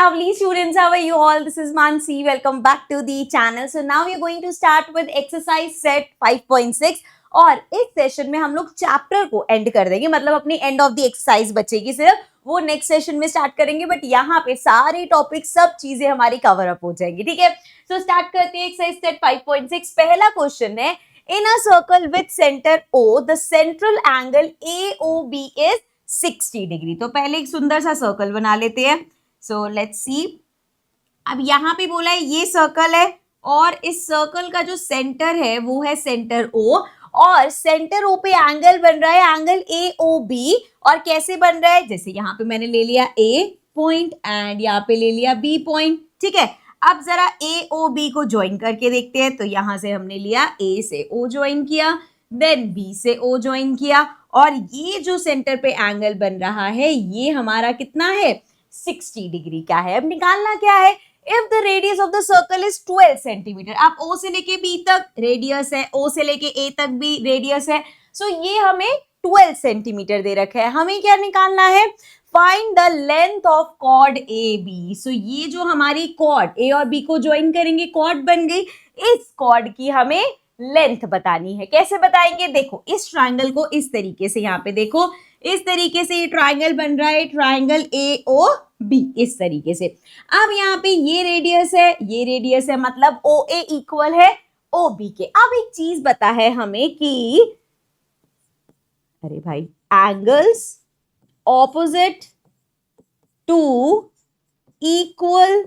lovely students, how are you all? This is Mansi. Welcome back to the channel. So now we are going to start with exercise set 5.6 और इस session में हम लोग chapter को and कर देंगे, मतलब अपनी एंड ऑफ द एक्सरसाइज बचेगी, सिर्फ वो नेक्स्ट सेशन में स्टार्ट करेंगे, बट यहाँ पे सारे टॉपिक सब चीजें हमारी कवर अप हो जाएंगी, ठीक है। सो स्टार्ट करते हैं एक्सरसाइज सेट 5.6। पहला क्वेश्चन है, in a circle with centre O the central angle AOB is 60 degree. तो पहले एक सुंदर सा सर्कल बना लेते हैं। सो लेट्स सी, अब यहाँ पे बोला है ये सर्कल है और इस सर्कल का जो सेंटर है वो है सेंटर O, और सेंटर O पे एंगल बन रहा है एंगल AOB। और कैसे बन रहा है, जैसे यहाँ पे मैंने ले लिया A पॉइंट एंड यहाँ पे ले लिया B पॉइंट, ठीक है। अब जरा AOB को ज्वाइन करके देखते हैं। तो यहाँ से हमने लिया A से O ज्वाइन किया, देन B से O ज्वाइन किया, और ये जो सेंटर पे एंगल बन रहा है ये हमारा कितना है, 60 डिग्री का है। अब निकालना क्या है, if the radius of the circle is 12 centimetre. आप O से लेके B तक रेडियस है, O से लेके A तक भी रेडियस है, सो ये हमें 12 सेंटीमीटर दे रखा है। हमें क्या निकालना है, find the length of chord AB। So ये जो हमारी कॉर्ड A और B को ज्वाइन करेंगे, कॉर्ड बन गई, इस कॉर्ड की हमें लेंथ बतानी है। कैसे बताएंगे, देखो इस ट्राइंगल को इस तरीके से, यहाँ पे देखो इस तरीके से ये ट्राइंगल बन रहा है, ट्राइंगल AOB इस तरीके से। अब यहाँ पे ये रेडियस है, ये रेडियस है, मतलब OA इक्वल है OB के। अब एक चीज बता है हमें कि अरे भाई, angles opposite to equal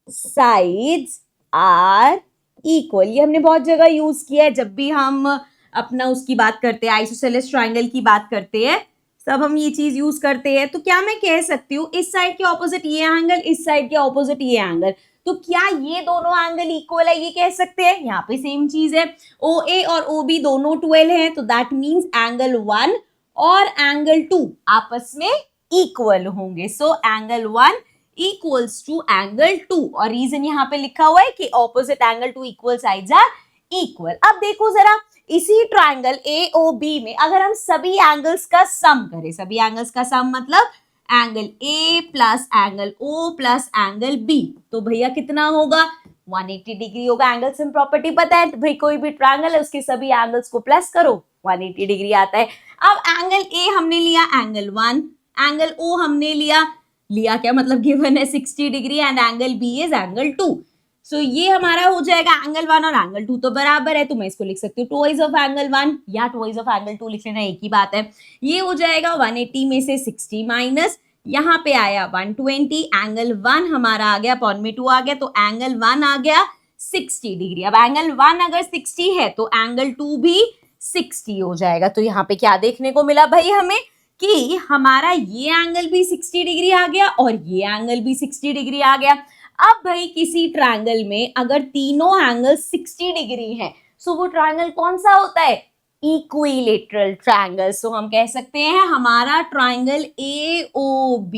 sides are equal. ये हमने बहुत जगह यूज किया है, जब भी हम अपना उसकी बात करते हैं, आइसोसेलेस ट्राइंगल की बात करते हैं, सब हम ये चीज यूज करते हैं। तो क्या मैं कह सकती हूँ, इस साइड के ऑपोजिट ये एंगल, इस साइड के ऑपोजिट ये एंगल, तो क्या ये दोनों एंगल इक्वल है, ये कह सकते हैं। यहाँ पे सेम चीज है, OA और OB दोनों 12 है, तो दैट मीन्स एंगल 1 और एंगल 2 आपस में इक्वल होंगे। So angle 1 equals to angle 2, और रीजन यहाँ पे लिखा हुआ है कि opposite angle to equal sides are equal. अब देखो जरा, इसी ट्राइंगल AOB में अगर हम सभी एंगल्स का सम करें, सभी एंगल्स का सम मतलब angle A plus angle O plus angle B, तो भैया कितना होगा, 180 डिग्री होगा। एंगल सम प्रॉपर्टी पता है भाई, कोई भी ट्राइंगल है उसके सभी एंगल्स को प्लस करो, 180 डिग्री आता है। अब एंगल A हमने लिया एंगल 1, एंगल O हमने लिया क्या मतलब गिवन है 60 degree, and angle B is angle 2। सो ये हमारा हो जाएगा एंगल 1 और एंगल 2 तो बराबर है, तो मैं इसको लिख सकती हूँ ट्वाइस ऑफ एंगल 1 या ट्वाइस ऑफ एंगल 2 लिख लेना, एक ही बात है। ये हो जाएगा 180 में से 60 माइनस, यहाँ पे आया 120, एंगल 1 हमारा आ गया, अपॉन में 2 आ गया, तो एंगल 1 आ गया 60 डिग्री। अब एंगल 1 अगर 60 है तो एंगल 2 भी 60 हो जाएगा। तो यहाँ पे क्या देखने को मिला भाई हमें, कि हमारा ये एंगल भी 60 डिग्री आ गया और ये एंगल भी 60 डिग्री आ गया। अब भाई किसी ट्रायंगल में अगर तीनों एंगल 60 डिग्री हैं, सो वो ट्रायंगल कौन सा होता है, इक्विलेटरल ट्रायंगल। सो हम कह सकते हैं हमारा triangle AOB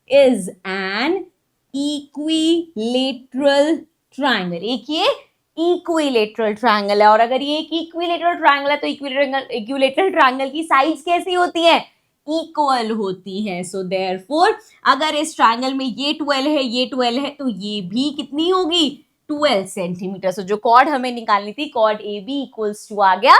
is an equilateral triangle. एक ये इक्विलेटरल ट्रायंगल है, और अगर ये एक इक्विलेटरल ट्रायंगल है तो इक्विलेटरल ट्रायंगल की साइड्स कैसी होती है, इक्वल होती है। सो देयरफॉर अगर इस ट्रायंगल में ये 12 है, ये 12 है, तो ये भी कितनी होगी, 12 सेंटीमीटर। सो जो कॉर्ड हमें निकालनी थी, कॉर्ड AB इक्वल्स टू आ गया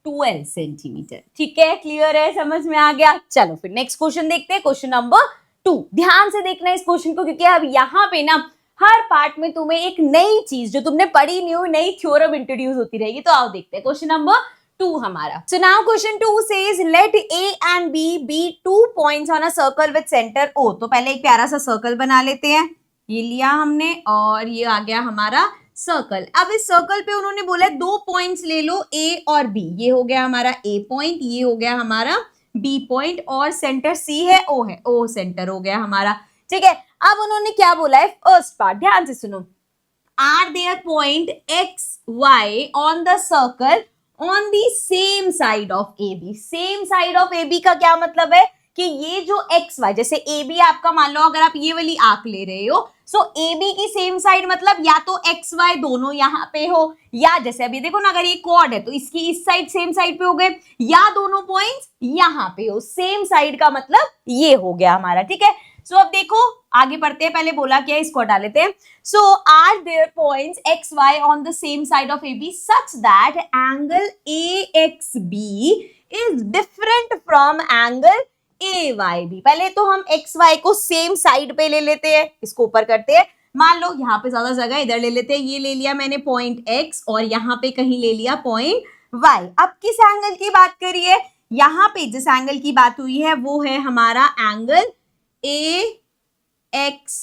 12 सेंटीमीटर। ठीक है, क्लियर है, समझ में आ गया। चलो फिर नेक्स्ट क्वेश्चन देखते हैं, क्वेश्चन नंबर 2। ध्यान से देखना इस क्वेश्चन को, क्योंकि अब यहाँ पे ना हर पार्ट में तुम्हें एक नई चीज जो तुमने पढ़ी नहीं हुई, नई थ्योरम इंट्रोड्यूस होती रहेगी। तो आओ देखते हैं क्वेश्चन नंबर 2 हमारा। So now question 2 says let A and B be 2 points on a circle with center O। तो पहले एक प्यारा सा सर्कल बना लेते हैं, ये लिया हमने और ये आ गया हमारा सर्कल। अब इस सर्कल पे उन्होंने बोला है 2 पॉइंट्स ले लो A और B। ये हो गया हमारा A पॉइंट, ये हो गया हमारा B पॉइंट, और सेंटर C है, O है, O सेंटर हो गया हमारा। ठीक है, अब उन्होंने क्या बोला है, फर्स्ट पार्ट ध्यान से सुनो, are there point X Y on the circle on the same side of AB। Same side of AB का क्या मतलब है कि ये जो XY, जैसे AB आपका मान लो अगर आप ये वाली आर्क ले रहे हो, सो AB की सेम साइड मतलब या तो XY दोनों यहाँ पे हो, या जैसे अभी देखो ना अगर ये क्वाड है तो इसकी इस साइड सेम साइड पे हो गए, या दोनों पॉइंट्स यहाँ पे हो। सेम साइड का मतलब ये हो गया हमारा, ठीक है। सो अब देखो आगे बढ़ते हैं, पहले बोला क्या है इसको हटा लेते हैं. So are there points X Y on the same side of A B such that angle A X B is different from angle A Y B. पहले तो हम एक्स वाई को सेम साइड पे ले लेते हैं, इसको ऊपर करते हैं. मान लो यहाँ पे ज्यादा जगह, इधर ले लेते हैं. ये ले लिया मैंने पॉइंट एक्स और यहाँ पे कहीं ले लिया पॉइंट वाई. अब किस एंगल की बात करिए, यहाँ पे जिस एंगल की बात हुई है वो है हमारा एंगल ए एक्स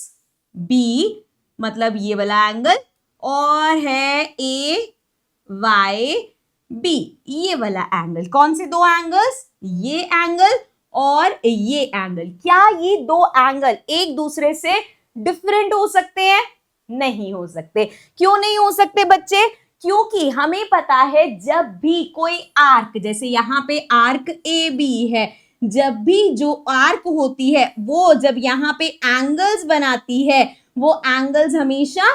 बी, मतलब ये वाला एंगल, और है ए वाई बी, ये वाला एंगल. कौन से दो एंगल्स, ये एंगल और ये एंगल. क्या ये दो एंगल एक दूसरे से डिफरेंट हो सकते हैं? नहीं हो सकते. क्यों नहीं हो सकते बच्चे? क्योंकि हमें पता है जब भी कोई आर्क, जैसे यहाँ पे आर्क ए बी है, जब भी जो आर्क होती है वो जब यहाँ पे एंगल्स बनाती है, वो एंगल्स हमेशा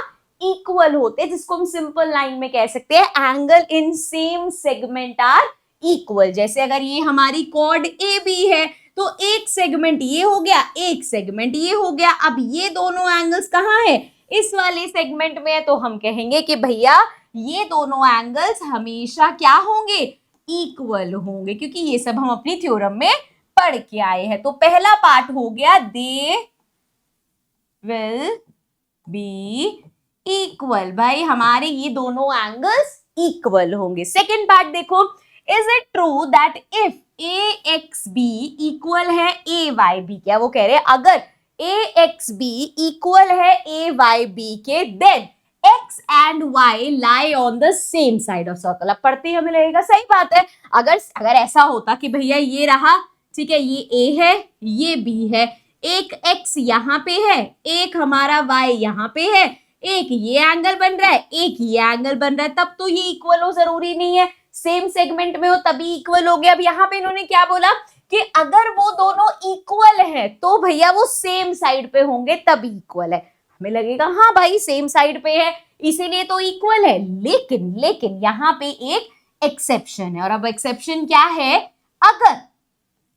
इक्वल होते हैं, जिसको हम सिंपल लाइन में कह सकते हैं angle in same segment are equal. जैसे अगर ये हमारी कॉर्ड ए बी है तो एक सेगमेंट ये हो गया, एक सेगमेंट ये हो गया. अब ये दोनों एंगल्स कहाँ है, इस वाले सेगमेंट में है, तो हम कहेंगे कि भैया ये दोनों एंगल्स हमेशा क्या होंगे, इक्वल होंगे, क्योंकि ये सब हम अपनी थ्योरम में पढ़ के आए हैं. तो पहला पार्ट हो गया दे विल बी इक्वल. भाई हमारे ये दोनों एंगल्स इक्वल होंगे. सेकेंड पार्ट देखो, is it true that if A X B equal है ए वाई बी. क्या वो कह रहे हैं अगर ए एक्स बी इक्वल है ए वाई बी के, then X and Y lie on the same side of circle. अब पढ़ते ही हमें लगेगा सही बात है. अगर ऐसा होता कि भैया ये रहा, ठीक है, ये ए है, ये बी है, एक एक्स यहाँ पे है, एक हमारा वाई यहाँ पे है, एक ये एंगल बन रहा है, एक ये एंगल बन रहा है, तब तो ये इक्वल हो. जरूरी नहीं है सेम सेगमेंट में हो तभी इक्वल हो गया. अब यहाँ पे इन्होंने क्या बोला कि अगर वो दोनों इक्वल है तो भैया वो सेम साइड पे होंगे तभी इक्वल है. हमें लगेगा हाँ भाई सेम साइड पे है इसीलिए तो इक्वल है. लेकिन यहाँ पे एक एक्सेप्शन है. और अब एक्सेप्शन क्या है, अगर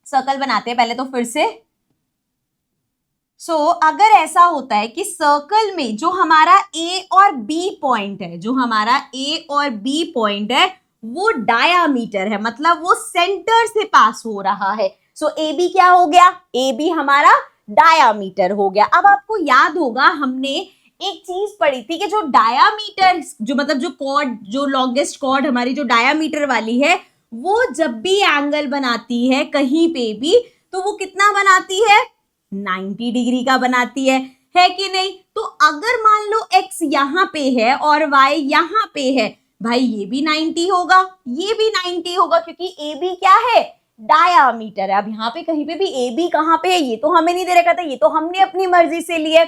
सर्कल बनाते हैं पहले तो फिर से. अगर ऐसा होता है कि सर्कल में जो हमारा ए और बी पॉइंट है, जो हमारा ए और बी पॉइंट है वो डायामीटर है, मतलब वो सेंटर से पास हो रहा है. ए बी क्या हो गया, ए बी हमारा डायामीटर हो गया. अब आपको याद होगा हमने एक चीज पढ़ी थी कि जो डायामीटर, जो मतलब जो कॉर्ड, जो लॉन्गेस्ट कॉर्ड हमारी जो डायामीटर वाली है, वो जब भी एंगल बनाती है कहीं पे भी तो वो कितना बनाती है, 90 डिग्री का बनाती है कि नहीं. तो अगर मान लो x यहाँ पे है और y यहाँ पे है, भाई ये भी 90 होगा, ये भी 90 होगा, क्योंकि ए बी क्या है, डायामीटर है. अब यहाँ पे कहीं पे भी ए बी कहाँ पे है ये तो हमें नहीं दे रखा था, ये तो हमने अपनी मर्जी से लिए.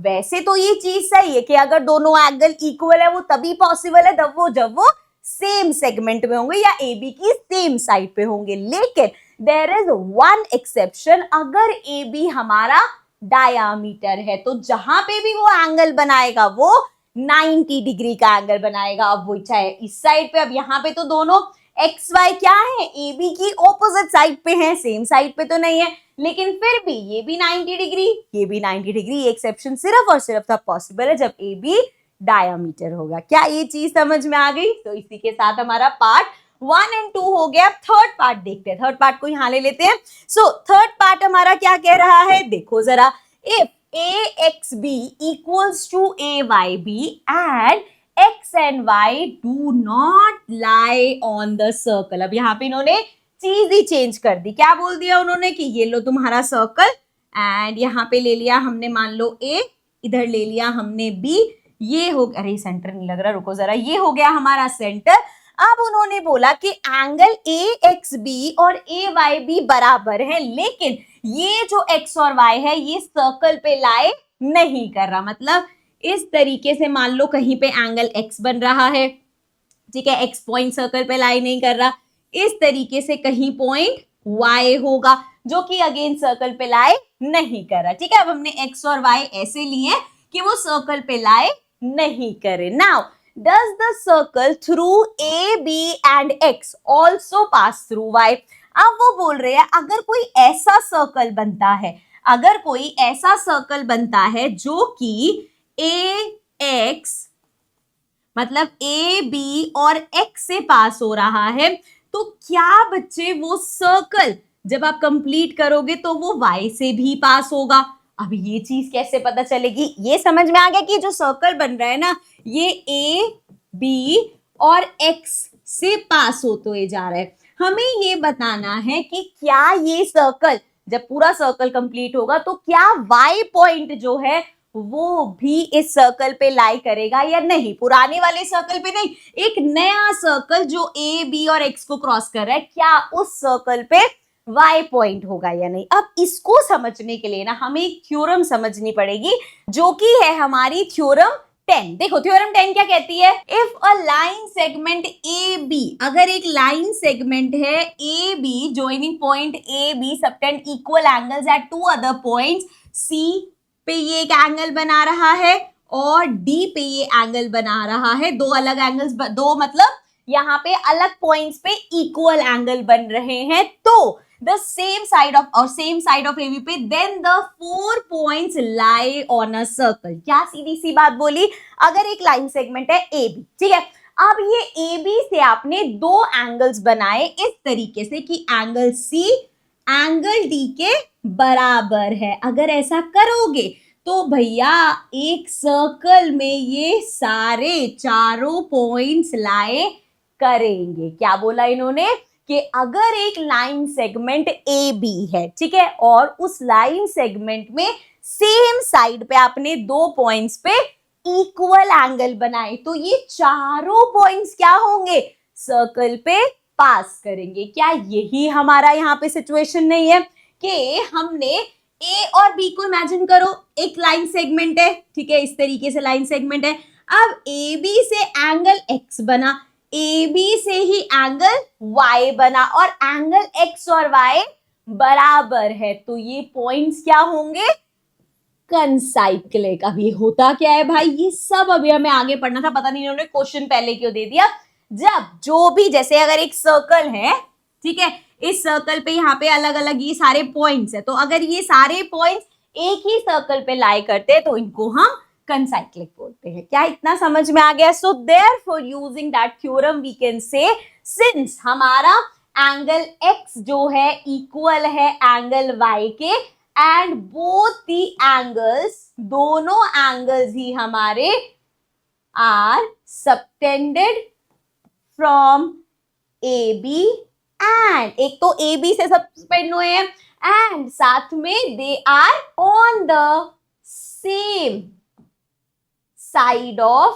वैसे तो ये चीज सही है कि अगर दोनों एंगल इक्वल है वो तभी पॉसिबल है जब वो सेम सेगमेंट में होंगे या ए बी की सेम साइड पे होंगे. लेकिन देयर इज वन एक्सेप्शन, अगर ए बी हमारा डायामीटर है तो जहां पे भी वो एंगल बनाएगा वो 90 डिग्री का एंगल बनाएगा. अब वो चाहे इस साइड पे, अब यहाँ पे तो दोनों एक्स वाई क्या है, ए बी की ऑपोजिट साइड पे है, सेम साइड पे तो नहीं है, लेकिन फिर भी ये भी 90 डिग्री, ये भी 90 डिग्री. ये एक्सेप्शन सिर्फ और सिर्फ तब पॉसिबल है जब ए बी डायामीटर होगा. क्या ये चीज समझ में आ गई? तो इसी के साथ हमारा पार्ट 1 और 2 हो गया. थर्ड पार्ट देखते हैं, थर्ड पार्ट को यहाँ ले लेते हैं. थर्ड पार्ट हमारा क्या कह रहा है, देखो जरा. If A X B equals to A Y B and X and Y do not lie on the circle. अब यहाँ पे इन्होंने चीज ही चेंज कर दी. क्या बोल दिया उन्होंने कि ये लो तुम्हारा सर्कल, एंड यहाँ पे ले लिया हमने मान लो ए, इधर ले लिया हमने बी, ये हो, अरे सेंटर नहीं लग रहा, रुको जरा, ये हो गया हमारा सेंटर. अब उन्होंने बोला कि एंगल ए एक्स बी और ए वाई बी बराबर है, लेकिन ये जो एक्स और वाई है ये सर्कल पे लाई नहीं कर रहा. मतलब इस तरीके से मान लो कहीं पे एंगल एक्स बन रहा है, ठीक है, एक्स पॉइंट सर्कल पे लाई नहीं कर रहा. इस तरीके से कहीं पॉइंट वाई होगा जो कि अगेन सर्कल पे लाई नहीं कर रहा. ठीक है, अब हमने एक्स और वाई ऐसे लिए कि वो सर्कल पे लाई नहीं करे. Now does the circle through A, B and X also pass through Y? अब वो बोल रहे हैं अगर कोई ऐसा सर्कल बनता है, अगर कोई ऐसा सर्कल बनता है जो कि AX मतलब AB और X से पास हो रहा है, तो क्या बच्चे वो सर्कल जब आप कंप्लीट करोगे तो वो Y से भी पास होगा। अब ये चीज कैसे पता चलेगी, ये समझ में आ गया कि जो सर्कल बन रहा है ना, ये AB और X से पास होते हुए जा रहा है। हमें ये बताना है कि क्या ये सर्कल जब पूरा सर्कल कंप्लीट होगा तो क्या Y पॉइंट जो है वो भी इस सर्कल पे लाई करेगा या नहीं। पुराने वाले सर्कल पे नहीं, एक नया सर्कल जो A, B और X को क्रॉस कर रहा है, क्या उस सर्कल पे Y पॉइंट होगा या नहीं। अब इसको समझने के लिए ना हमें एक थ्योरम समझनी पड़ेगी जो कि है हमारी थ्योरम 10। देखो थ्योरम 10 क्या कहती है, if a line segment AB, अगर एक लाइन सेगमेंट है AB joining point AB subtend equal angles at two other points, C पे ये एक एंगल बना रहा है और D पे ये एंगल बना रहा है, दो अलग एंगल्स, दो मतलब यहाँ पे अलग पॉइंट्स पे इक्वल एंगल बन रहे हैं, तो the same side of AB पे then the 4 points lie on a circle। क्या सीधी सी बात बोली, अगर एक लाइन सेगमेंट है AB, ठीक है, अब ये AB से आपने दो एंगल्स बनाए इस तरीके से कि एंगल C एंगल D के बराबर है। अगर ऐसा करोगे तो भैया एक सर्कल में ये सारे चारों पॉइंट्स लाए करेंगे। क्या बोला इन्होंने कि अगर एक लाइन सेगमेंट AB है, ठीक है, और उस लाइन सेगमेंट में सेम साइड पे आपने दो पॉइंट्स पे इक्वल एंगल बनाए, तो ये चारों पॉइंट्स क्या होंगे, सर्कल पे पास करेंगे। क्या यही हमारा यहाँ पे सिचुएशन नहीं है कि हमने A और B को इमेजिन करो, एक लाइन सेगमेंट है, ठीक है, इस तरीके से लाइन सेगमेंट है। अब AB से एंगल X बना, AB से ही एंगल Y बना और एंगल X और Y बराबर है, तो ये पॉइंट्स क्या होंगे, कंसाइक्लिक। अब ये होता क्या है भाई, ये सब अभी हमें आगे पढ़ना था, पता नहीं इन्होंने क्वेश्चन पहले क्यों दे दिया। जब जो भी, जैसे अगर एक सर्कल है, ठीक है, इस सर्कल पे यहाँ पे अलग अलग ये सारे पॉइंट्स है, तो अगर ये सारे पॉइंट्स एक ही सर्कल पे लाई करते हैं तो इनको हम कंसाइक्लिक बोलते हैं। क्या इतना समझ में आ गया। So therefore using that theorem we can say, since हमारा एंगल X जो है इक्वल है एंगल Y के, एंड बोथ दी एंगल्स, दोनों एंगल्स ही हमारे are subtended from AB, and एक तो AB से सस्पेंड हुए हैं एंड साथ में they are on the same side of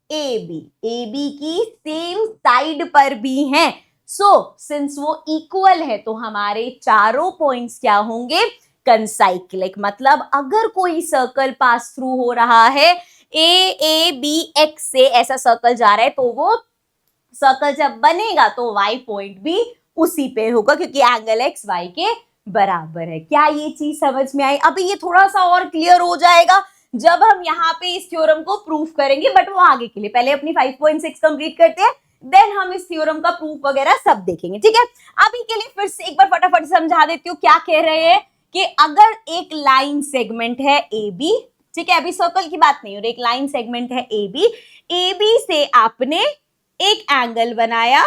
AB, AB की सेम साइड पर भी हैं। सो सिंस वो इक्वल है तो हमारे चारों पॉइंट्स क्या होंगे, कंसाइक्लिक। मतलब अगर कोई सर्कल पास थ्रू हो रहा है ABX से, ऐसा सर्कल जा रहा है, तो वो सर्कल जब बनेगा तो Y पॉइंट भी उसी पे होगा क्योंकि एंगल X Y के बराबर है। क्या ये चीज समझ में आई। अभी ये थोड़ा सा और क्लियर हो जाएगा जब हम यहाँ पे इस थ्योरम को प्रूफ करेंगे, बट वो आगे के लिए, पहले अपनी 5.6 कंप्लीट करते हैं, देन हम इस थ्योरम का प्रूफ वगैरह सब देखेंगे, ठीक है। अभी के लिए फिर से एक बार फटाफट समझा देती हूँ क्या कह रहे हैं कि अगर एक लाइन सेगमेंट है AB, ठीक है, अभी सर्कल की बात नहीं हो रही, एक लाइन सेगमेंट है AB से आपने एक एंगल बनाया,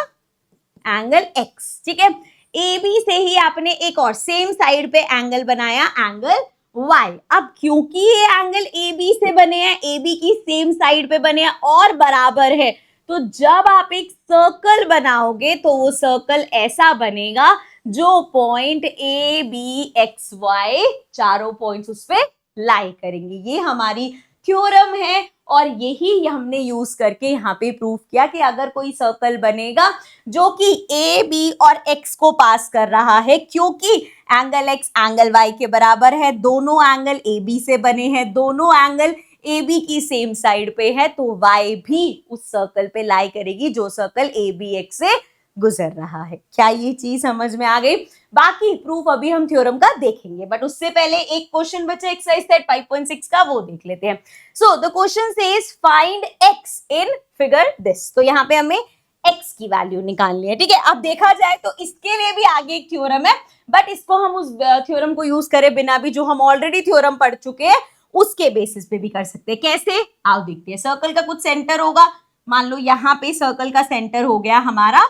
एंगल X, ठीक है, AB से ही आपने एक और सेम साइड पे एंगल बनाया, एंगल Y। अब क्योंकि ये एंगल AB से बने हैं, AB की सेम साइड पे बने हैं और बराबर है, तो जब आप एक सर्कल बनाओगे तो वो सर्कल ऐसा बनेगा जो पॉइंट ABXY चारों पॉइंट्स उस पे लाई करेंगे। ये हमारी थ्योरम है और यही हमने यूज करके यहाँ पे प्रूफ किया कि अगर कोई सर्कल बनेगा जो कि A, B और X को पास कर रहा है, क्योंकि एंगल X एंगल Y के बराबर है, दोनों एंगल AB से बने हैं, दोनों एंगल AB की सेम साइड पे है, तो Y भी उस सर्कल पे लाई करेगी जो सर्कल ABX से गुजर रहा है। क्या ये चीज समझ में आ गई। बाकी प्रूफ अभी हम थ्योरम का देखेंगे, बट उससे पहले एक क्वेश्चन बचा एक्सरसाइज सेट 5.6 का, वो देख लेते हैं। So the question says find X in figure this. तो यहाँ पे हमें x की वैल्यू निकालनी है, ठीक है। अब देखा जाए तो इसके लिए भी आगे एक थ्योरम है, बट इसको हम उस थ्योरम को यूज करे बिना भी जो हम ऑलरेडी थ्योरम पढ़ चुके हैं उसके बेसिस पे भी कर सकते हैं। कैसे, आओ देखते हैं। सर्कल का कुछ सेंटर होगा, मान लो यहाँ पे सर्कल का सेंटर हो गया हमारा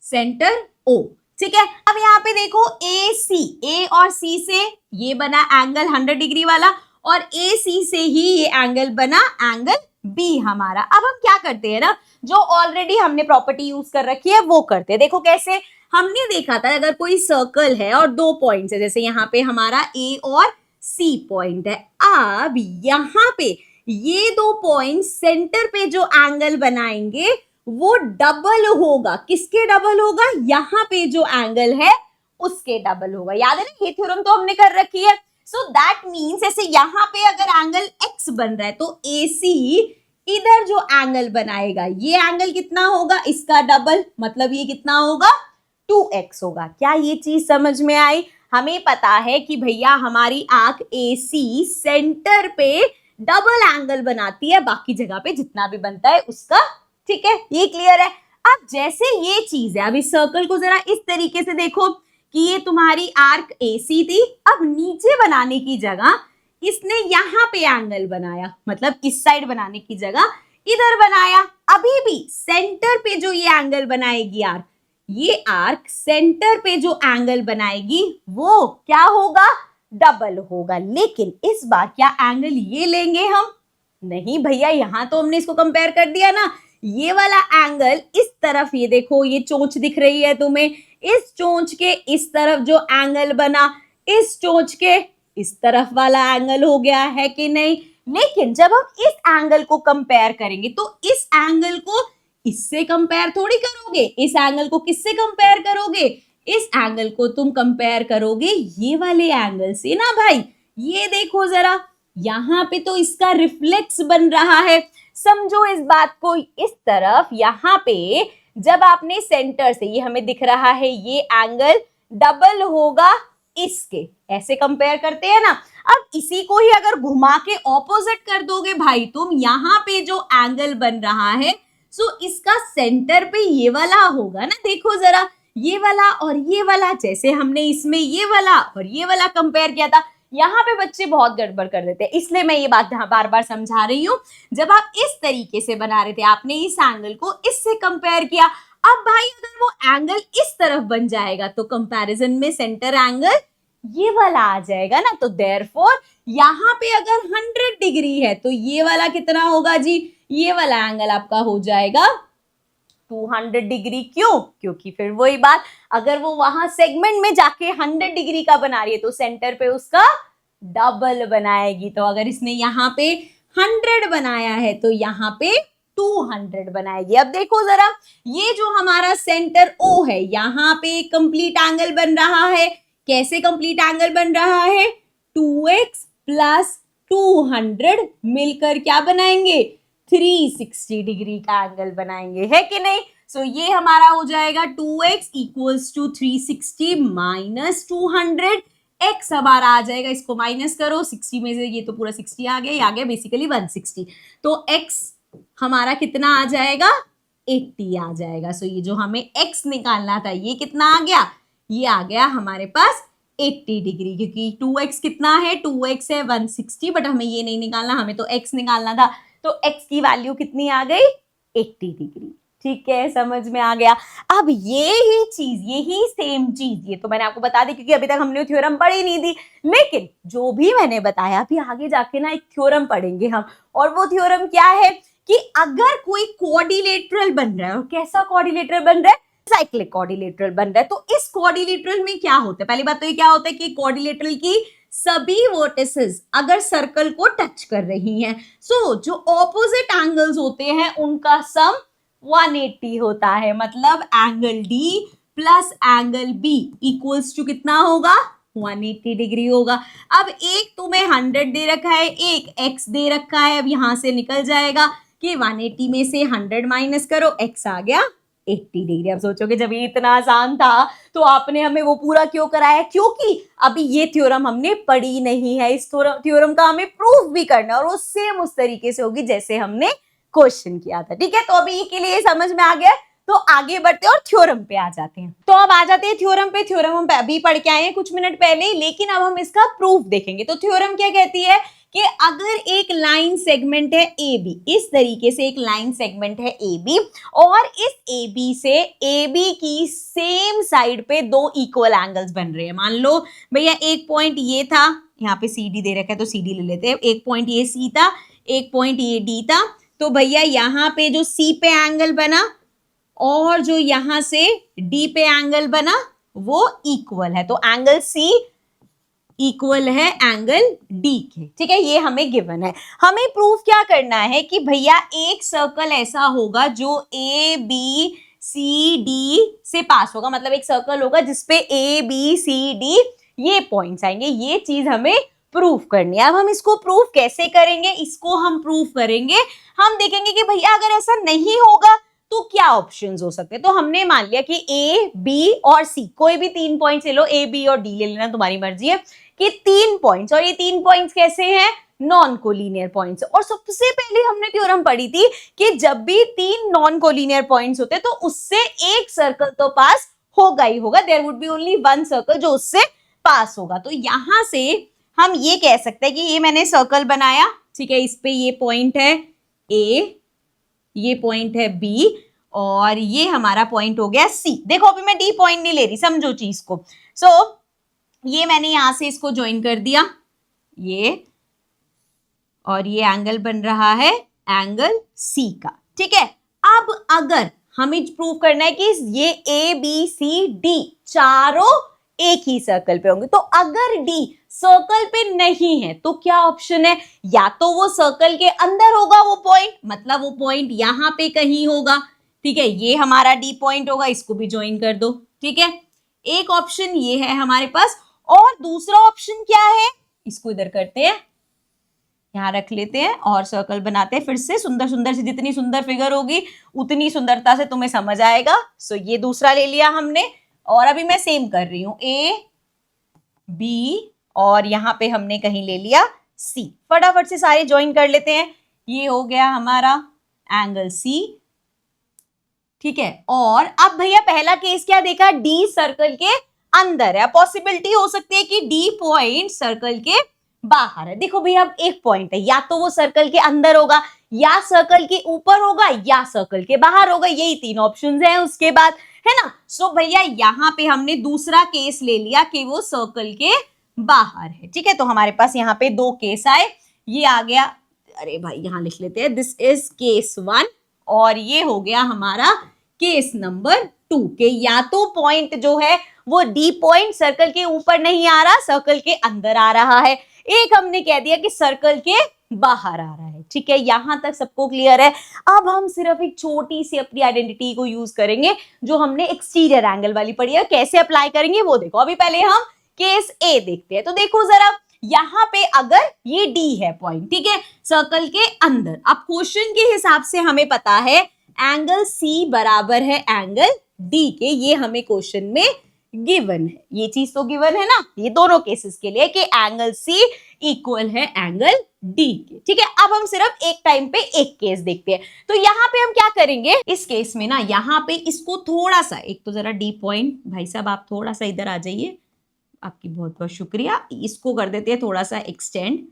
सेंटर O, ठीक है। अब यहाँ पे देखो ए और सी से ये बना एंगल 100 डिग्री वाला, और ए सी से ही ये एंगल बना एंगल बी हमारा। अब हम क्या करते हैं ना, जो ऑलरेडी हमने प्रॉपर्टी यूज कर रखी है वो करते हैं। देखो कैसे, हमने देखा था अगर कोई सर्कल है और दो पॉइंट्स है, जैसे यहाँ पे हमारा ए और सी पॉइंट है, अब यहाँ पे ये दो पॉइंट सेंटर पे जो एंगल बनाएंगे वो डबल होगा। किसके डबल होगा, यहाँ पे जो एंगल है उसके डबल होगा। याद है ना, ये थ्योरम तो हमने कर रखी है। सो दैट मीन्स ऐसे यहाँ पे अगर एंगल x बन रहा है तो AC इधर जो एंगल बनाएगा ये एंगल कितना होगा, इसका डबल, मतलब ये कितना होगा 2x होगा। क्या ये चीज समझ में आई? हमें पता है कि भैया हमारी आंख AC सेंटर पे डबल एंगल बनाती है, बाकी जगह पे जितना भी बनता है उसका, ठीक है, ये क्लियर है। अब जैसे ये चीज है, अब इस सर्कल को जरा इस तरीके से देखो कि ये तुम्हारी आर्क AC थी, अब नीचे बनाने की जगह इसने यहाँ पे एंगल बनाया, मतलब इस साइड बनाने की जगह इधर बनाया। अभी भी सेंटर पे जो ये एंगल बनाएगी आर्क, ये आर्क सेंटर पे जो एंगल बनाएगी वो क्या होगा, डबल होगा। लेकिन इस बार क्या एंगल ये लेंगे हम? नहीं भैया, यहां तो हमने इसको कंपेयर कर दिया ना। ये वाला एंगल इस तरफ, ये देखो ये चोंच दिख रही है तुम्हें, इस चोंच के इस तरफ जो एंगल बना, इस चोंच के इस तरफ वाला एंगल हो गया है कि नहीं। लेकिन जब हम इस एंगल को कंपेयर करेंगे तो इस एंगल को इससे कंपेयर थोड़ी करोगे, इस एंगल को किससे कंपेयर करोगे, इस एंगल को तुम कंपेयर करोगे ये वाले एंगल से ना भाई। ये देखो जरा, यहाँ पे तो इसका रिफ्लेक्स बन रहा है। समझो इस बात को, इस तरफ यहाँ पे जब आपने सेंटर से, ये हमें दिख रहा है ये एंगल डबल होगा इसके, ऐसे कंपेयर करते हैं ना। अब इसी को ही अगर घुमा के ऑपोजिट कर दोगे भाई तुम, यहाँ पे जो एंगल बन रहा है सो इसका सेंटर पे ये वाला होगा ना। देखो जरा, ये वाला और ये वाला, जैसे हमने इसमें ये वाला और ये वाला कंपेयर किया था, यहाँ पे बच्चे बहुत गड़बड़ कर देते हैं, इसलिए मैं ये बात बार बार समझा रही हूँ। जब आप इस तरीके से बना रहे थे, आपने इस एंगल को इससे कंपेयर किया। अब भाई अगर वो एंगल इस तरफ बन जाएगा तो कंपैरिजन में सेंटर एंगल ये वाला आ जाएगा ना। तो देयरफॉर यहाँ पे अगर 100 डिग्री है तो ये वाला कितना होगा जी, ये वाला एंगल आपका हो जाएगा 200 डिग्री। क्यों? क्योंकि फिर वही बात, अगर वो वहां सेगमेंट में जाके 100 डिग्री का बना रही है तो सेंटर पे उसका डबल बनाएगी। तो अगर इसने यहाँ पे 100 बनाया है तो यहाँ पे 200 बनाएगी। अब देखो जरा, ये जो हमारा सेंटर O है, यहाँ पे कंप्लीट एंगल बन रहा है। कैसे कंप्लीट एंगल बन रहा है, 2x प्लस 200 मिलकर क्या बनाएंगे, 360 डिग्री का एंगल बनाएंगे, है कि नहीं। सो ये हमारा हो जाएगा 2x equals to 360 minus 200। x हमारा आ जाएगा, इसको माइनस करो, 60 में से ये तो पूरा 60 आ गया, ये आ गया बेसिकली 160। तो x हमारा कितना आ जाएगा, 80 आ जाएगा। सो ये जो हमें x निकालना था ये कितना आ गया, ये आ गया हमारे पास 80 डिग्री, क्योंकि 2x कितना है, 2x है 160, बट हमें ये नहीं निकालना, हमें तो x निकालना था। तो x की वैल्यू कितनी आ गई, 80 डिग्री। ठीक है, समझ में आ गया। अब ये ही चीज, यही सेम चीज, ये तो मैंने आपको बता दी क्योंकि अभी तक हमने थ्योरम पढ़ी नहीं थी, लेकिन जो भी मैंने बताया अभी आगे जाके ना एक थ्योरम पढ़ेंगे हम। और वो थ्योरम क्या है कि अगर कोई क्वाड्रिलेटरल बन रहा है, और कैसा क्वाड्रिलेटरल बन रहा है, साइक्लिक क्वाड्रिलेटरल बन रहा है, तो इस क्वाड्रिलेटरल में क्या होता है, पहली बात तो ये क्या होता है कि क्वाड्रिलेटरल की सभी वर्टिसेस अगर सर्कल को टच कर रही हैं, सो जो ऑपोजिट एंगल्स होते हैं उनका सम 180 होता है। मतलब angle D plus angle B equals to कितना होगा, 180 डिग्री होगा। अब एक तुम्हें 100 दे रखा है, एक x दे रखा है, अब यहां से निकल जाएगा कि 180 में से 100 माइनस करो, x आ गया 80 डिग्री। अब सोचोगे जब ये इतना आसान था तो आपने हमें वो पूरा क्यों कराया, क्योंकि अभी ये थ्योरम हमने पढ़ी नहीं है। इस थ्योरम का हमें प्रूफ भी करना है और वो सेम उस तरीके से होगी जैसे हमने क्वेश्चन किया था। ठीक है, तो अभी के लिए समझ में आ गया। तो आगे बढ़ते हैं और थ्योरम पे आ जाते हैं। तो अब आ जाते हैं थ्योरम पे। थ्योरम हम अभी पढ़ के आए हैं कुछ मिनट पहले, लेकिन अब हम इसका प्रूफ देखेंगे। तो थ्योरम क्या कहती है कि अगर एक लाइन सेगमेंट है ए बी, इस तरीके से एक लाइन सेगमेंट है ए बी, और इस ए बी से ए बी की सेम साइड पे दो इक्वल एंगल्स बन रहे हैं। मान लो भैया एक पॉइंट ये था, यहाँ पे सी डी दे रखा है तो सी डी ले लेते हैं, एक पॉइंट ये सी था, एक पॉइंट ये डी था। तो भैया यहाँ पे जो सी पे एंगल बना और जो यहां से डी पे एंगल बना वो इक्वल है, तो एंगल सी इक्वल है एंगल डी के। ठीक है, ये हमें गिवन है। हमें प्रूफ क्या करना है कि भैया एक सर्कल ऐसा होगा जो ए बी सी डी से पास होगा, मतलब एक सर्कल होगा जिसपे ए बी सी डी ये पॉइंट्स आएंगे। ये चीज हमें प्रूफ करनी है। अब हम इसको प्रूफ कैसे करेंगे? इसको हम प्रूफ करेंगे, हम देखेंगे कि भैया अगर ऐसा नहीं होगा तो क्या ऑप्शंस हो सकते हैं। तो हमने मान लिया कि ए बी और सी, कोई भी 3 पॉइंट्स ले लो, ए बी और डी ले लेना, तुम्हारी मर्जी है, कि 3 पॉइंट्स, और ये 3 पॉइंट्स कैसे हैं? Non collinear points. और सबसे पहले हमने थ्योरम पढ़ी थी कि जब भी 3 नॉन कोलिनियर पॉइंट्स होते तो उससे एक सर्कल तो पास होगा ही होगा, there would be only one circle जो उससे पास होगा। तो यहां से हम ये कह सकते हैं कि ये मैंने सर्कल बनाया, ठीक है, इस पे ये पॉइंट है ए, ये पॉइंट है बी, और ये हमारा पॉइंट हो गया सी। देखो अभी मैं डी पॉइंट नहीं ले रही, समझो चीज को। सो ये मैंने यहां से इसको ज्वाइन कर दिया, ये, और ये एंगल बन रहा है एंगल सी का। ठीक है, अब अगर हमें प्रूव करना है कि ये ए बी सी डी चारों एक ही सर्कल पे होंगे, तो अगर डी सर्कल पे नहीं है तो क्या ऑप्शन है? या तो वो सर्कल के अंदर होगा वो पॉइंट, मतलब वो पॉइंट यहां पे कहीं होगा, ठीक है, ये हमारा डी पॉइंट होगा, इसको भी ज्वाइन कर दो। ठीक है, एक ऑप्शन ये है हमारे पास, और दूसरा ऑप्शन क्या है? इसको इधर करते हैं, यहां रख लेते हैं और सर्कल बनाते हैं। फिर से सुंदर सुंदर से, जितनी सुंदर फिगर होगी उतनी सुंदरता से तुम्हें समझ आएगा। सो ये दूसरा ले लिया हमने, और अभी मैं सेम कर रही हूं, ए बी, और यहां पे हमने कहीं ले लिया सी। फटाफट से सारे ज्वाइन कर लेते हैं। ये हो गया हमारा एंगल सी। ठीक है, और अब भैया पहला केस क्या देखा? डी सर्कल के अंदर है। पॉसिबिलिटी हो सकती है कि डी पॉइंट सर्कल के बाहर है। देखो भैया अब एक पॉइंट है, या तो वो सर्कल के अंदर होगा, या सर्कल के ऊपर होगा, या सर्कल के बाहर होगा, यही 3 ऑप्शंस हैं उसके बाद, है ना। सो भैया यहाँ पे हमने दूसरा केस ले लिया कि वो सर्कल के बाहर है। ठीक है, तो हमारे पास यहाँ पे 2 केस आए। ये आ गया, अरे भाई यहाँ लिख लेते हैं, दिस इज केस 1, और ये हो गया हमारा केस नंबर 2 के या तो पॉइंट जो है वो डी पॉइंट सर्कल के ऊपर नहीं आ रहा, सर्कल के अंदर आ रहा है। एक हमने कह दिया कि सर्कल के बाहर आ रहा है। ठीक है, यहां तक सबको क्लियर है। अब हम सिर्फ एक छोटी सी अपनी आइडेंटिटी को यूज करेंगे जो हमने एक्सटीरियर एंगल वाली पढ़ी है। कैसे अप्लाई करेंगे वो देखो। अभी पहले हम केस ए देखते हैं। तो देखो जरा, यहाँ पे अगर ये डी है पॉइंट, ठीक है, सर्कल के अंदर, अब क्वेश्चन के हिसाब से हमें पता है एंगल सी बराबर है एंगल डी के, ये हमें क्वेश्चन में गिवन है। ये चीज तो गिवन है ना, ये दोनों केसेस के लिए कि एंगल सी इक्वल है एंगल डी के। ठीक है, अब हम सिर्फ एक टाइम पे एक केस देखते हैं। तो यहाँ पे हम क्या करेंगे इस केस में ना, यहाँ पे इसको थोड़ा सा, एक तो जरा डी पॉइंट, भाई साहब आप थोड़ा सा इधर आ जाइए, आपकी बहुत बहुत शुक्रिया। इसको कर देते हैं थोड़ा सा एक्सटेंड।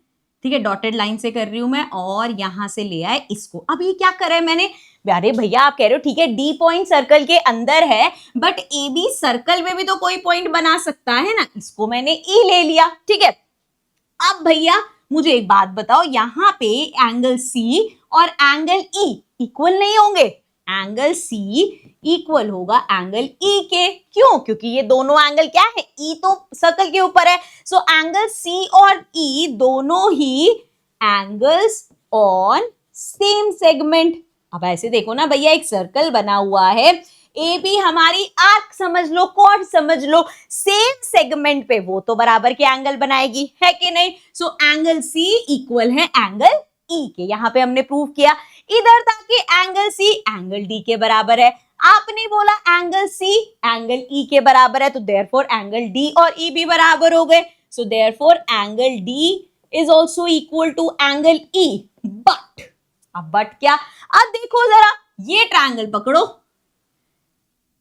ठीक है, डॉटेड लाइन से कर रही हूं मैं, और यहां से ले आए इसको। अब ये क्या करा है मैंने? अरे भैया आप कह रहे हो ठीक है डी पॉइंट सर्कल के अंदर है, बट ए बी सर्कल में भी तो कोई पॉइंट बना सकता है ना, इसको मैंने ई ले लिया। ठीक है, अब भैया मुझे एक बात बताओ, यहाँ पे एंगल सी और एंगल ई इक्वल नहीं होंगे? एंगल सी इक्वल होगा एंगल ई के। क्यों? क्योंकि ये दोनों एंगल क्या है, ई तो सर्कल के ऊपर है। सो एंगल सी और ई दोनों ही एंगल्स ऑन सेम सेगमेंट। अब ऐसे देखो ना भैया, एक सर्कल बना हुआ है, ए बी हमारी आर्क समझ लो, कॉर्ड समझ लो, सेम सेगमेंट पे वो तो बराबर के एंगल बनाएगी, है कि नहीं। सो एंगल सी इक्वल है एंगल ई के। यहां पे हमने प्रूव किया। इधर था कि एंगल सी एंगल डी के बराबर है, आपने बोला एंगल सी एंगल ई के बराबर है, तो देयरफॉर एंगल डी और ई भी बराबर हो गए। So therefore angle D is also equal to angle E. But अब बट क्या? अब देखो जरा, ये ट्रायंगल पकड़ो,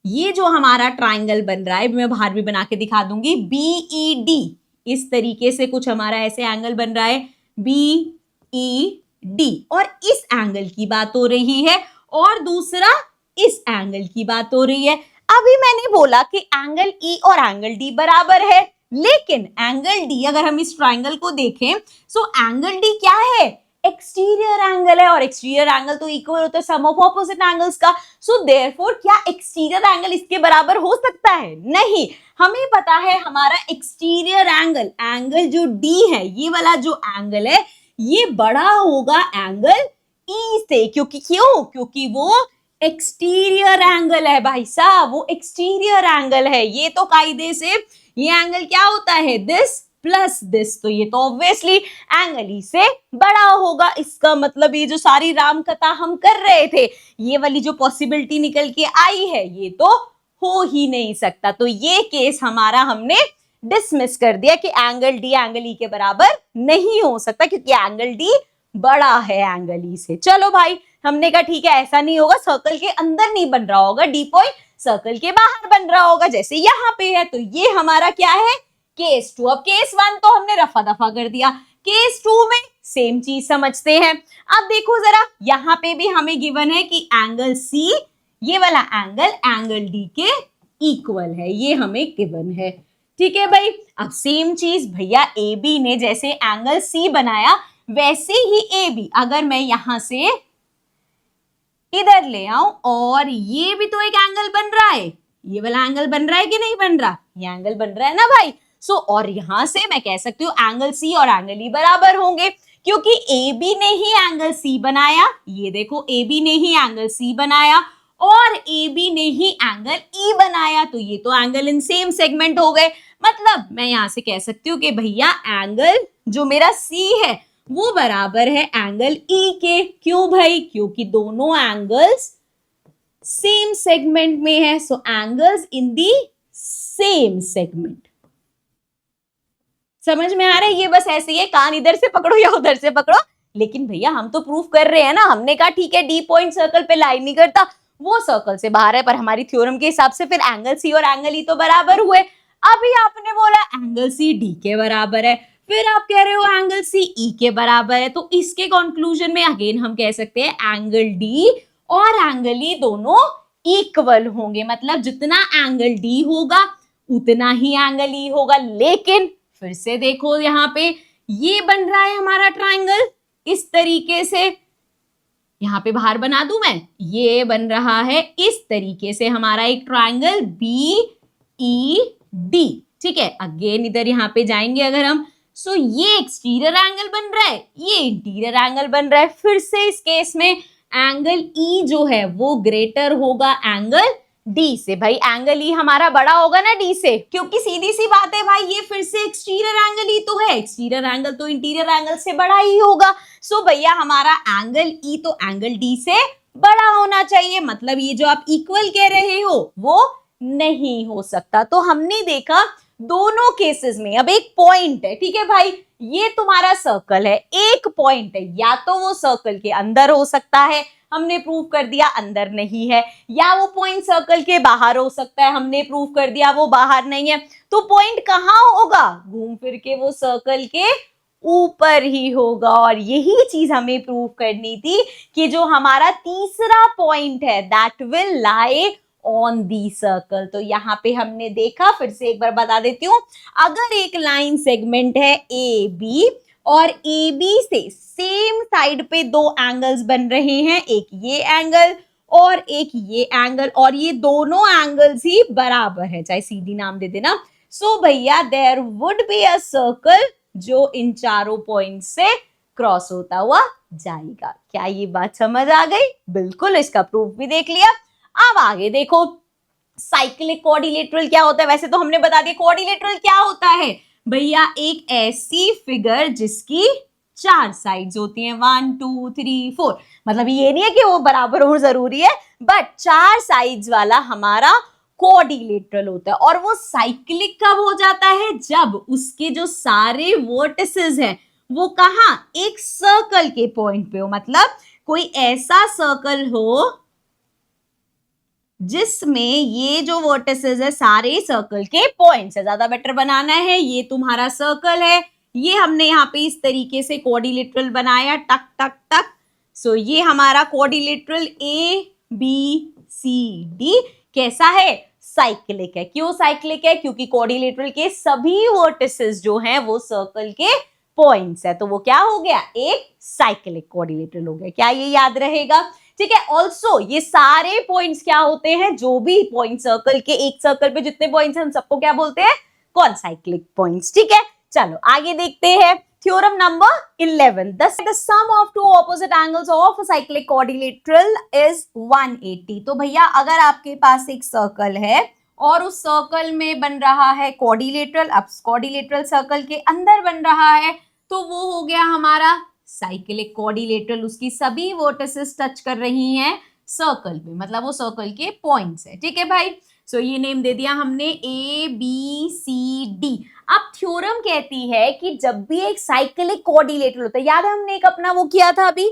ये जो हमारा ट्राइंगल बन रहा है, मैं बाहर भी बना के दिखा दूंगी, BED, इस तरीके से कुछ हमारा ऐसे एंगल बन रहा है BED, और इस एंगल की बात हो रही है, और दूसरा इस एंगल की बात हो रही है। अभी मैंने बोला कि एंगल E और एंगल D बराबर है, लेकिन एंगल D अगर हम इस ट्राइंगल को देखें, सो एंगल D क्या है, एक्सटीरियर एंगल है, और एक्सटीरियर एंगल तो इक्वल होता है सम ऑफ ऑपोजिट एंगल्स का। सो देयरफॉर क्या एक्सटीरियर एंगल इसके बराबर हो सकता है? नहीं। हमें पता है हमारा एक्सटीरियर एंगल, एंगल जो D है, ये वाला जो एंगल है, ये बड़ा होगा एंगल E से, क्योंकि वो एक्सटीरियर एंगल है भाई साहब, वो एक्सटीरियर एंगल है। ये तो कायदे से ये एंगल क्या होता है, दिस प्लस दिस, तो ये तो ऑब्वियसली एंगल ई से बड़ा होगा। इसका मतलब ये जो सारी राम कथा हम कर रहे थे, ये वाली जो पॉसिबिलिटी निकल के आई है, ये तो हो ही नहीं सकता। तो ये केस हमारा हमने डिसमिस कर दिया कि एंगल डी एंगल ई के बराबर नहीं हो सकता, क्योंकि एंगल डी बड़ा है एंगल ई से। चलो भाई, हमने कहा ठीक है, ऐसा नहीं होगा, सर्कल के अंदर नहीं बन रहा होगा, डी पॉइंट सर्कल के बाहर बन रहा होगा, जैसे यहाँ पे है। तो ये हमारा क्या है, केस 2। अब केस 1 तो हमने रफा दफा कर दिया, केस 2 में सेम चीज समझते हैं। अब देखो जरा, यहाँ पे भी हमें गिवन है कि एंगल सी, ये वाला एंगल एंगल डी के इक्वल है, ये हमें गिवन है। ठीक है भाई, अब सेम चीज भैया ए बी ने जैसे एंगल सी बनाया, वैसे ही ए बी अगर मैं यहां से इधर ले आऊं, और ये भी तो एक एंगल बन रहा है, ये वाला एंगल बन रहा है कि नहीं बन रहा, ये एंगल बन रहा है ना भाई। सो और यहां से मैं कह सकती हूँ एंगल सी और एंगल ई बराबर होंगे, क्योंकि ए बी ने ही एंगल सी बनाया, ये देखो ए बी ने ही एंगल सी बनाया, और ए बी ने ही एंगल ई बनाया, तो ये तो एंगल इन सेम सेगमेंट हो गए। मतलब मैं यहां से कह सकती हूँ कि भैया एंगल जो मेरा सी है वो बराबर है एंगल ई के। क्यों भाई, क्योंकि दोनों एंगल्स सेम सेगमेंट में है। सो angles in the same segment. समझ में आ रहा है? ये बस ऐसे ही है, कान इधर से पकड़ो या उधर से पकड़ो। लेकिन भैया हम तो प्रूफ कर रहे हैं ना, हमने कहा ठीक है डी पॉइंट सर्कल पे लाइन नहीं करता, वो सर्कल से बाहर है, पर हमारी थ्योरम के हिसाब से फिर एंगल सी और एंगल ई तो बराबर हुए। अभी आपने बोला एंगल सी डी के बराबर है, फिर आप कह रहे हो एंगल सी ई के बराबर है, तो इसके कंक्लूजन में अगेन हम कह सकते हैं एंगल डी और एंगल ई दोनों इक्वल होंगे। मतलब जितना एंगल डी होगा उतना ही एंगल ई होगा। लेकिन फिर से देखो, यहाँ पे ये बन रहा है हमारा ट्राइंगल इस तरीके से, यहाँ पे बाहर बना दूं मैं, ये बन रहा है इस तरीके से हमारा एक ट्राइंगल BED। ठीक है, अगेन इधर यहाँ पे जाएंगे अगर हम, सो ये एक्सटीरियर एंगल बन रहा है, ये इंटीरियर एंगल बन रहा है। फिर से इस केस में एंगल E जो है वो ग्रेटर होगा एंगल डी से। भाई एंगल ई हमारा बड़ा होगा ना डी से, क्योंकि सीधी सी बात है भाई, ये फिर से एक्सटीरियर एंगल ई तो है, एक्सटीरियर एंगल तो इंटीरियर एंगल से बड़ा ही होगा। सो भैया हमारा एंगल ई तो एंगल डी से बड़ा होना चाहिए। मतलब ये जो आप इक्वल कह रहे हो वो नहीं हो सकता। तो हमने देखा दोनों केसेस में अब एक पॉइंट है, ठीक है भाई, ये तुम्हारा सर्कल है, एक पॉइंट है, या तो वो सर्कल के अंदर हो सकता है, हमने प्रूव कर दिया अंदर नहीं है, या वो पॉइंट सर्कल के बाहर हो सकता है, हमने प्रूव कर दिया वो बाहर नहीं है। तो पॉइंट कहाँ होगा, घूम फिर के वो सर्कल के ऊपर ही होगा। और यही चीज हमें प्रूव करनी थी कि जो हमारा तीसरा पॉइंट है that will lie on the circle. तो यहाँ पे हमने देखा, फिर से एक बार बता देती हूँ, अगर एक लाइन सेगमेंट है ए बी और ए बी से सेम साइड पे दो एंगल्स बन रहे हैं, एक ये एंगल और एक ये एंगल, और ये दोनों एंगल्स ही बराबर है, चाहे सीधी नाम दे देना। सो भैया there would be a circle जो इन चारों पॉइंट से क्रॉस होता हुआ जाएगा। क्या ये बात समझ आ गई? बिल्कुल, इसका प्रूफ भी देख लिया। अब आगे देखो, साइक्लिक कोऑर्डिनेटरल क्या होता है? वैसे तो हमने बता दिया कोऑर्डिनेटरल क्या होता है भैया, एक ऐसी फिगर जिसकी 4 साइड्स होती हैं, 1 2 3 4। मतलब ये नहीं है कि वो बराबर हो जरूरी है, बट 4 साइड्स वाला हमारा कोऑर्डिनेटरल होता है। और वो साइक्लिक कब हो जाता है, जब उसके जो सारे वर्टिसेस हैं वो कहाँ, एक सर्कल के पॉइंट पे हो। मतलब कोई ऐसा सर्कल हो जिसमें ये जो वर्टिसेस है सारे सर्कल के पॉइंट्स है। ज्यादा बेटर बनाना है, ये तुम्हारा सर्कल है, ये हमने यहाँ पे इस तरीके से क्वाड्रिलेटरल बनाया, टक टक टक। सो ये हमारा क्वाड्रिलेटरल ABCD कैसा है? साइक्लिक है। क्यों साइक्लिक है? क्योंकि क्वाड्रिलेटरल के सभी वर्टिसेस जो हैं वो सर्कल के पॉइंट्स है, तो वो क्या हो गया? एक साइक्लिक क्वाड्रिलेटरल हो गया। क्या ये याद रहेगा? ठीक है। ऑल्सो ये सारे पॉइंट्स क्या होते हैं? जो भी पॉइंट सर्कल के, एक सर्कल पे जितने पॉइंट्स हैं हम सबको क्या बोलते हैं? कॉनसाइक्लिक पॉइंट्स। ठीक है, चलो आगे देखते हैं। Theorem number 11, the sum of two opposite angles of a cyclic quadrilateral is 180। तो भैया अगर आपके पास एक सर्कल है और उस सर्कल में बन रहा है क्वाड्रिलेटरल, अब क्वाड्रिलेटरल सर्कल के अंदर बन रहा है, तो वो हो गया हमारा साइक्लिक क्वाड्रिलेटरल। उसकी सभी वर्टिसेस टच कर रही हैं सर्कल पे, मतलब वो सर्कल के पॉइंट्स है। ठीक है भाई, सो ये नेम दे दिया हमने ABCD। अब थ्योरम कहती है कि जब भी एक साइक्लिक क्वाड्रिलेटरल होता है, याद है हमने एक अपना वो किया था, अभी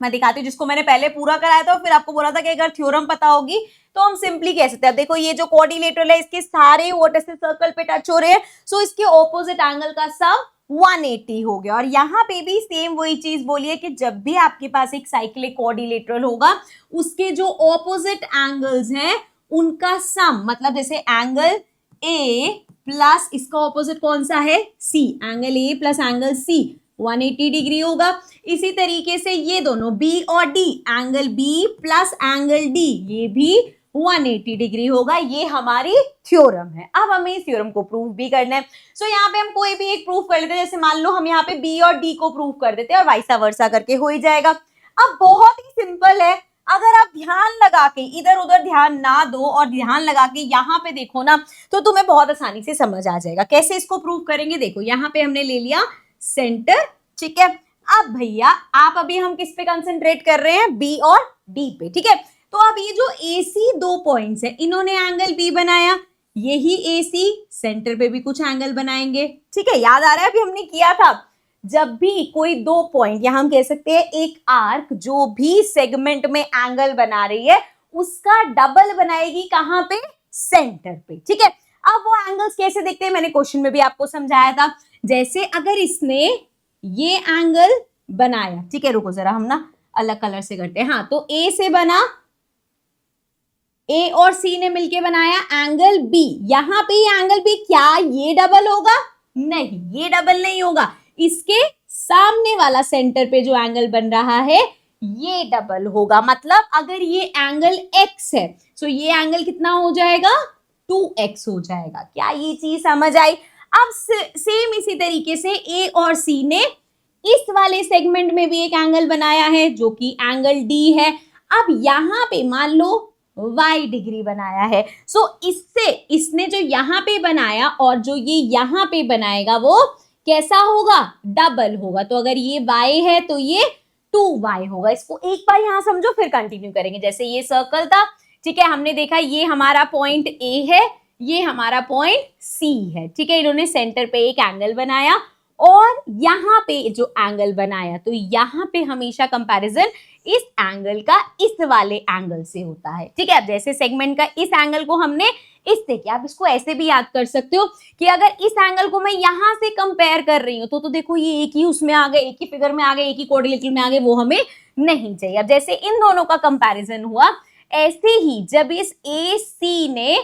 मैं दिखाती हूँ जिसको मैंने पहले पूरा कराया था और फिर आपको बोला था कि अगर थ्योरम पता होगी तो हम सिंपली कह सकते हैं। अब देखो ये जो क्वाड्रिलेटरल है इसके सारे वर्टिसेस सर्कल पे टच हो रहे हैं, सो इसके ऑपोजिट एंगल का सम 180 हो गया। और यहाँ पे भी सेम वही चीज बोली है कि जब भी आपके पास एक साइक्लिक क्वाड्रिलेटरल होगा उसके जो ऑपोजिट एंगल्स हैं उनका सम, मतलब जैसे एंगल A प्लस इसका ऑपोजिट कौन सा है? C, angle A plus angle C 180 degree होगा। इसी तरीके से ये दोनों B और D, angle B plus angle D, ये भी 180 डिग्री होगा। ये हमारी थ्योरम है। अब हमें इस थ्योरम को प्रूव भी करना है। सो यहाँ पे हम कोई भी एक प्रूफ कर लेते हैं, जैसे मान लो हम यहाँ पे B और D को प्रूव कर देते हैं और वाइसा वर्सा करके हो ही जाएगा। अब बहुत ही सिंपल है, अगर आप ध्यान लगा के इधर उधर ध्यान ना दो और ध्यान लगा के यहाँ पे देखो ना, तो तुम्हें बहुत आसानी से समझ आ जाएगा। कैसे इसको प्रूव करेंगे? देखो यहाँ पे हमने ले लिया सेंटर, ठीक है। अब भैया आप अभी हम किस पे कंसंट्रेट कर रहे हैं? B और D पे, ठीक है। तो अब ये जो AC दो पॉइंट्स है, इन्होंने एंगल B बनाया, यही AC सेंटर पे भी कुछ एंगल बनाएंगे, ठीक है। याद आ रहा है अभी हमने किया था, जब भी कोई दो पॉइंट, या हम कह सकते हैं एक आर्क जो भी सेगमेंट में एंगल बना रही है उसका डबल बनाएगी कहां पे? सेंटर पे, ठीक है। अब वो एंगल्स कैसे दिखते हैं मैंने क्वेश्चन में भी आपको समझाया था। जैसे अगर इसने ये एंगल बनाया, ठीक है, रुको जरा हम ना अलग कलर से करते हैं। हाँ, तो A से बना, A और C ने मिलके बनाया एंगल B। यहां पे ये एंगल B, क्या ये डबल होगा? नहीं, ये डबल नहीं होगा। इसके सामने वाला सेंटर पे जो एंगल बन रहा है ये डबल होगा। मतलब अगर ये एंगल x है तो ये एंगल कितना हो जाएगा? 2x हो जाएगा। क्या ये चीज समझ आई? अब सेम इसी तरीके से A और C ने इस वाले सेगमेंट में भी एक एंगल बनाया है जो कि एंगल D है। अब यहां पे मान लो y डिग्री बनाया है, सो इससे इसने जो यहां पे बनाया और जो ये यहां पे बनाएगा वो कैसा होगा? डबल होगा। तो अगर ये y है तो ये 2y होगा। इसको एक बार यहां समझो फिर कंटिन्यू करेंगे। जैसे ये सर्कल था, ठीक है, हमने देखा ये हमारा पॉइंट A है, ये हमारा पॉइंट C है, ठीक है। इन्होंने सेंटर पे एक एंगल बनाया और यहाँ पे जो एंगल बनाया, तो यहाँ पे हमेशा कंपैरिजन इस एंगल का इस वाले एंगल से होता है, ठीक है। अब जैसे सेगमेंट का इस एंगल को हमने इससे किया, आप इसको ऐसे भी याद कर सकते हो कि अगर इस एंगल को मैं यहाँ से कंपेयर कर रही हूँ तो देखो ये एक ही उसमें आ गए, एक ही फिगर में आ गए, एक ही क्वाड्रिलेटरल में आ गए, वो हमें नहीं चाहिए। अब जैसे इन दोनों का कंपैरिजन हुआ, ऐसे ही जब इस AC ने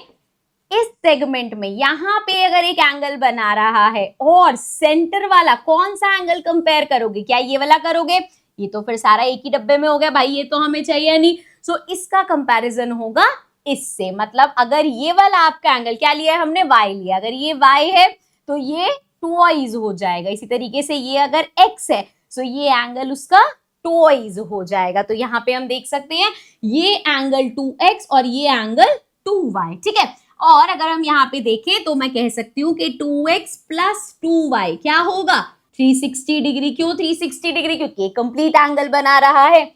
इस सेगमेंट में यहां पे अगर एक एंगल बना रहा है और सेंटर वाला कौन सा एंगल कंपेयर करोगे? क्या ये वाला करोगे? ये तो फिर सारा एक ही डब्बे में हो गया भाई, ये तो हमें चाहिए नहीं। सो इसका कंपैरिजन होगा इससे। मतलब अगर ये वाला आपका एंगल, क्या लिया है हमने? y लिया, अगर ये y है तो ये 2y हो जाएगा। इसी तरीके से ये अगर x है तो ये एंगल उसका 2y हो जाएगा। तो यहाँ पे हम देख सकते हैं ये एंगल 2x और ये एंगल 2y, ठीक है। और अगर हम यहाँ पे देखें तो मैं कह सकती हूँ कि 2x प्लस 2y क्या होगा? 360 डिग्री। क्यों 360 डिग्री? क्योंकि कंप्लीट एंगल बना रहा है।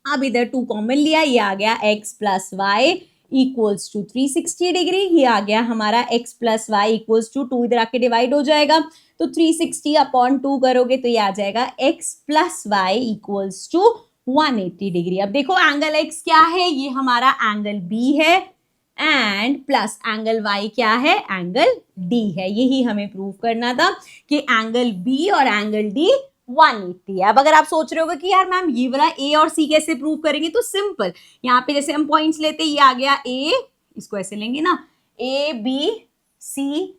अब इधर 2 कॉमन लिया, ये आ गया x plus y equals to 360 degree. ये आ गया हमारा x plus y equals to 2, इधर आके डिवाइड हो जाएगा तो 360 अपॉन 2 करोगे तो ये आ जाएगा x plus y equals to 180 degree. अब देखो एंगल एक्स क्या है, ये हमारा एंगल बी है, एंड प्लस एंगल वाई क्या है, एंगल डी है। यही हमें प्रूव करना था कि एंगल बी और एंगल डी 180 है। अब अगर आप सोच रहे होगे कि यार मैम ये वाला ए और सी कैसे प्रूव करेंगे, तो सिंपल, यहाँ पे जैसे हम पॉइंट्स लेते हैं, ये आ गया ए, इसको ऐसे लेंगे ना, ए बी सी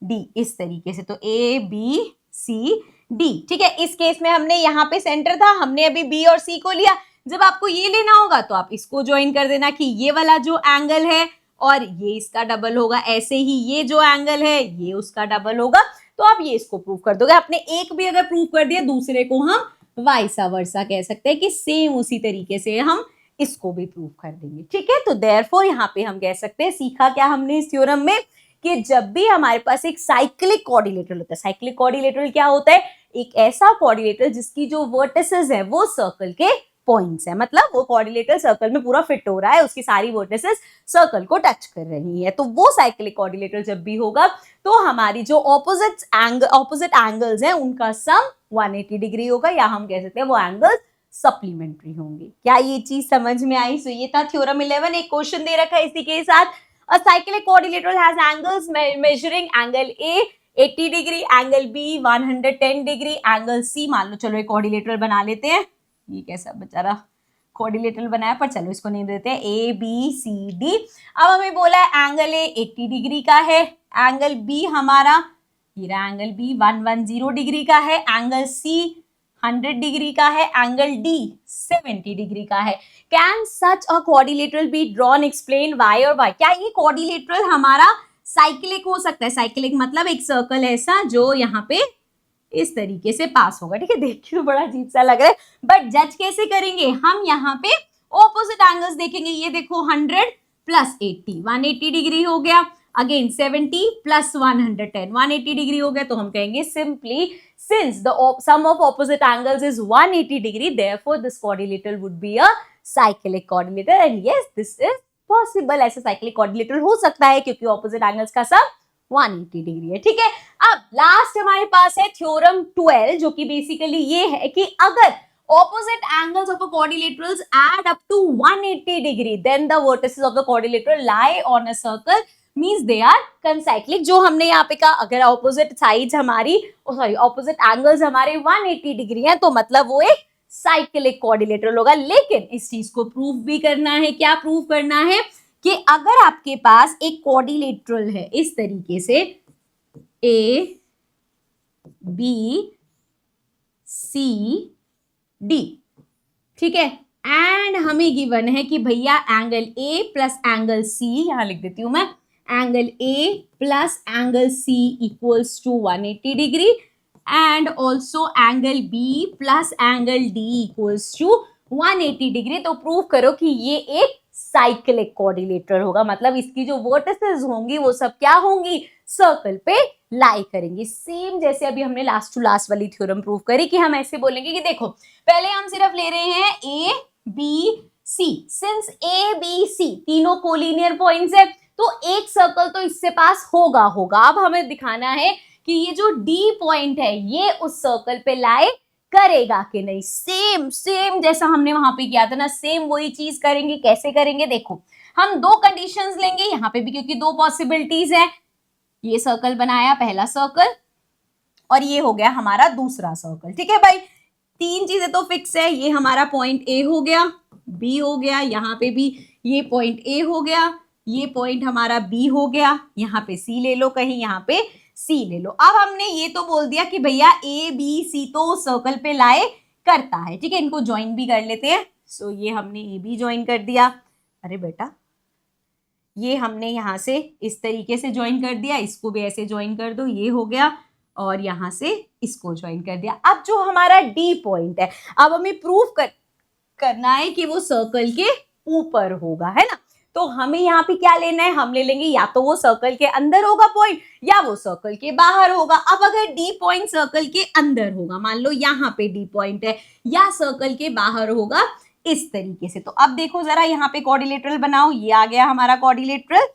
डी, इस तरीके से, तो ए बी सी डी, ठीक है। इस केस में हमने यहाँ पे सेंटर था, हमने अभी बी और सी को लिया। जब आपको ये लेना होगा तो आप इसको ज्वाइन कर देना कि ये वाला जो एंगल है और ये इसका डबल होगा, ऐसे ही ये जो एंगल है ये उसका डबल होगा, तो आप ये इसको प्रूव कर दोगे। आपने एक भी अगर प्रूव कर दिया, दूसरे को हम वाइसा वर्सा कह सकते हैं कि सेम उसी तरीके से हम इसको भी प्रूव कर देंगे, ठीक है। तो देयरफॉर यहाँ पे हम कह सकते हैं, सीखा क्या हमने इस थ्योरम में, कि जब भी हमारे पास एक साइक्लिक कोऑर्डिनेटर होता है, साइक्लिक कोऑर्डिनेटर क्या होता है, एक ऐसा कोऑर्डिनेटर जिसकी जो वर्टिसेस है वो सर्कल के पॉइंट्स है, मतलब वो कोऑर्डिनेटर सर्कल में पूरा फिट हो रहा है, उसकी सारी वर्टिसेस सर्कल को टच कर रही है। तो वो साइक्लिक कोऑर्डिनेटर जब भी होगा तो हमारी जो ऑपोजिट एंगल्स हैं उनका सम 180 डिग्री होगा, या हम कह सकते हैं वो एंगल्स सप्लीमेंट्री होंगे। क्या ये चीज समझ में आई? सो ये था थ्योरम 11। एक क्वेश्चन दे रखा है इसी के साथ, a cyclic coordinator has angles measuring angle A 80 degree, angle B 110 degree, angle C मान लो, चलो एक कोऑर्डिनेटर बना लेते हैं, ये कैसा बेचारा कोऑर्डिनेटर बनाया, पर चलो इसको नेम देते हैं A B C D। अब हमें बोला है एंगल A 80 डिग्री का है, एंगल B हमारा ये रहा, एंगल B 110 डिग्री का है, एंगल C 100 डिग्री का है, एंगल D 70 डिग्री का है। Can such a coordinator be drawn, explain why और वाई। क्या ये कोऑर्डिनेटर हमारा साइक्लिक हो सकता है? साइक्लिक मतलब एक सर्कल ऐसा जो यहाँ पे इस तरीके से पास होगा, ठीक है। देखिए तो बड़ा अजीब सा लग रहा है, बट जज कैसे करेंगे हम, यहाँ पे ऑपोजिट एंगल्स देखेंगे। ये देखो 100 प्लस 80 180 डिग्री हो गया, अगेन 70 प्लस 110 180 डिग्री हो गया, तो हम कहेंगे simply since the sum of opposite angles is 180 degree, therefore this coordinator would be a cyclic coordinator, and yes this is possible। ऐसा cyclic coordinator हो सकता है क्योंकि opposite angles का sum 180 डिग्री है, ठीक है। अब लास्ट हमारे पास है थ्योरम 12, जो कि बेसिकली ये है कि अगर opposite angles of a quadrilaterals add up to 180 degree, then the vertices of the quadrilateral lie on a circle, means they are concyclic. जो हमने यहाँ पे कहा, अगर ऑपोजिट साइड्स हमारी ऑपोजिट एंगल्स हमारे 180 डिग्री हैं, तो मतलब वो एक साइक्लिक कोऑर्डिनेटर होगा। लेकिन इस चीज को प्रूव भी करना है। क्या प्रूव करना है? कि अगर आपके पास एक कोऑर्डिनेटर है इस तरीके से ए बी सी डी, ठीक है, एंड हमें गिवन है कि भैया angle a plus angle c, यहां लिख देती हूं मैं, angle A plus angle C equals to 180 degree, and also angle B plus angle D equals to 180 degree. तो प्रूव करो कि ये एक साइक्लिक कोऑर्डिनेटर होगा, मतलब इसकी जो वर्टिसेस होंगी वो सब क्या होंगी, सर्कल पे लाई करेंगी। सेम जैसे अभी हमने लास्ट टू लास्ट वाली थ्योरम प्रूव करी कि हम ऐसे बोलेंगे कि देखो पहले हम सिर्फ ले रहे हैं A B C, since A B C तीनों कोलिनियर पॉइंट्स है तो एक सर्कल तो इससे पास होगा। अब हमें दिखाना है कि ये जो D पॉइंट है ये उस सर्कल पे लाई करेगा कि नहीं। सेम जैसा हमने वहां पे किया था ना, सेम वही चीज करेंगे। कैसे करेंगे? देखो हम दो कंडीशंस लेंगे यहाँ पे भी, क्योंकि दो पॉसिबिलिटीज है। ये सर्कल बनाया पहला सर्कल, और ये हो गया हमारा दूसरा सर्कल, ठीक है भाई। तीन चीजें तो फिक्स है, ये हमारा पॉइंट A हो गया, B हो गया, यहाँ पे भी ये पॉइंट A हो गया, ये पॉइंट हमारा B हो गया, यहाँ पे C ले लो, कहीं यहाँ पे C ले लो। अब हमने ये तो बोल दिया कि भैया A B C तो सर्कल पे लाए करता है, ठीक है। इनको ज्वाइन भी कर लेते हैं। सो ये हमने A B ज्वाइन कर दिया, अरे बेटा ये हमने यहाँ से इस तरीके से ज्वाइन कर दिया, इसको भी ऐसे ज्वाइन कर दो, ये हो गया, और यहाँ से इसको ज्वाइन कर दिया। अब जो हमारा D पॉइंट है, अब हमें प्रूफ करना है कि वो सर्कल के ऊपर होगा, है ना। तो हमें यहाँ पे क्या लेना है, हम ले लेंगे या तो वो सर्कल के अंदर होगा पॉइंट, या वो सर्कल के बाहर होगा। अब अगर D पॉइंट सर्कल के अंदर होगा, मान लो यहाँ पे D पॉइंट है, या सर्कल के बाहर होगा इस तरीके से, तो अब देखो जरा यहाँ पे कोऑर्डिनेटर बनाओ। ये आ गया हमारा कोऑर्डिनेटर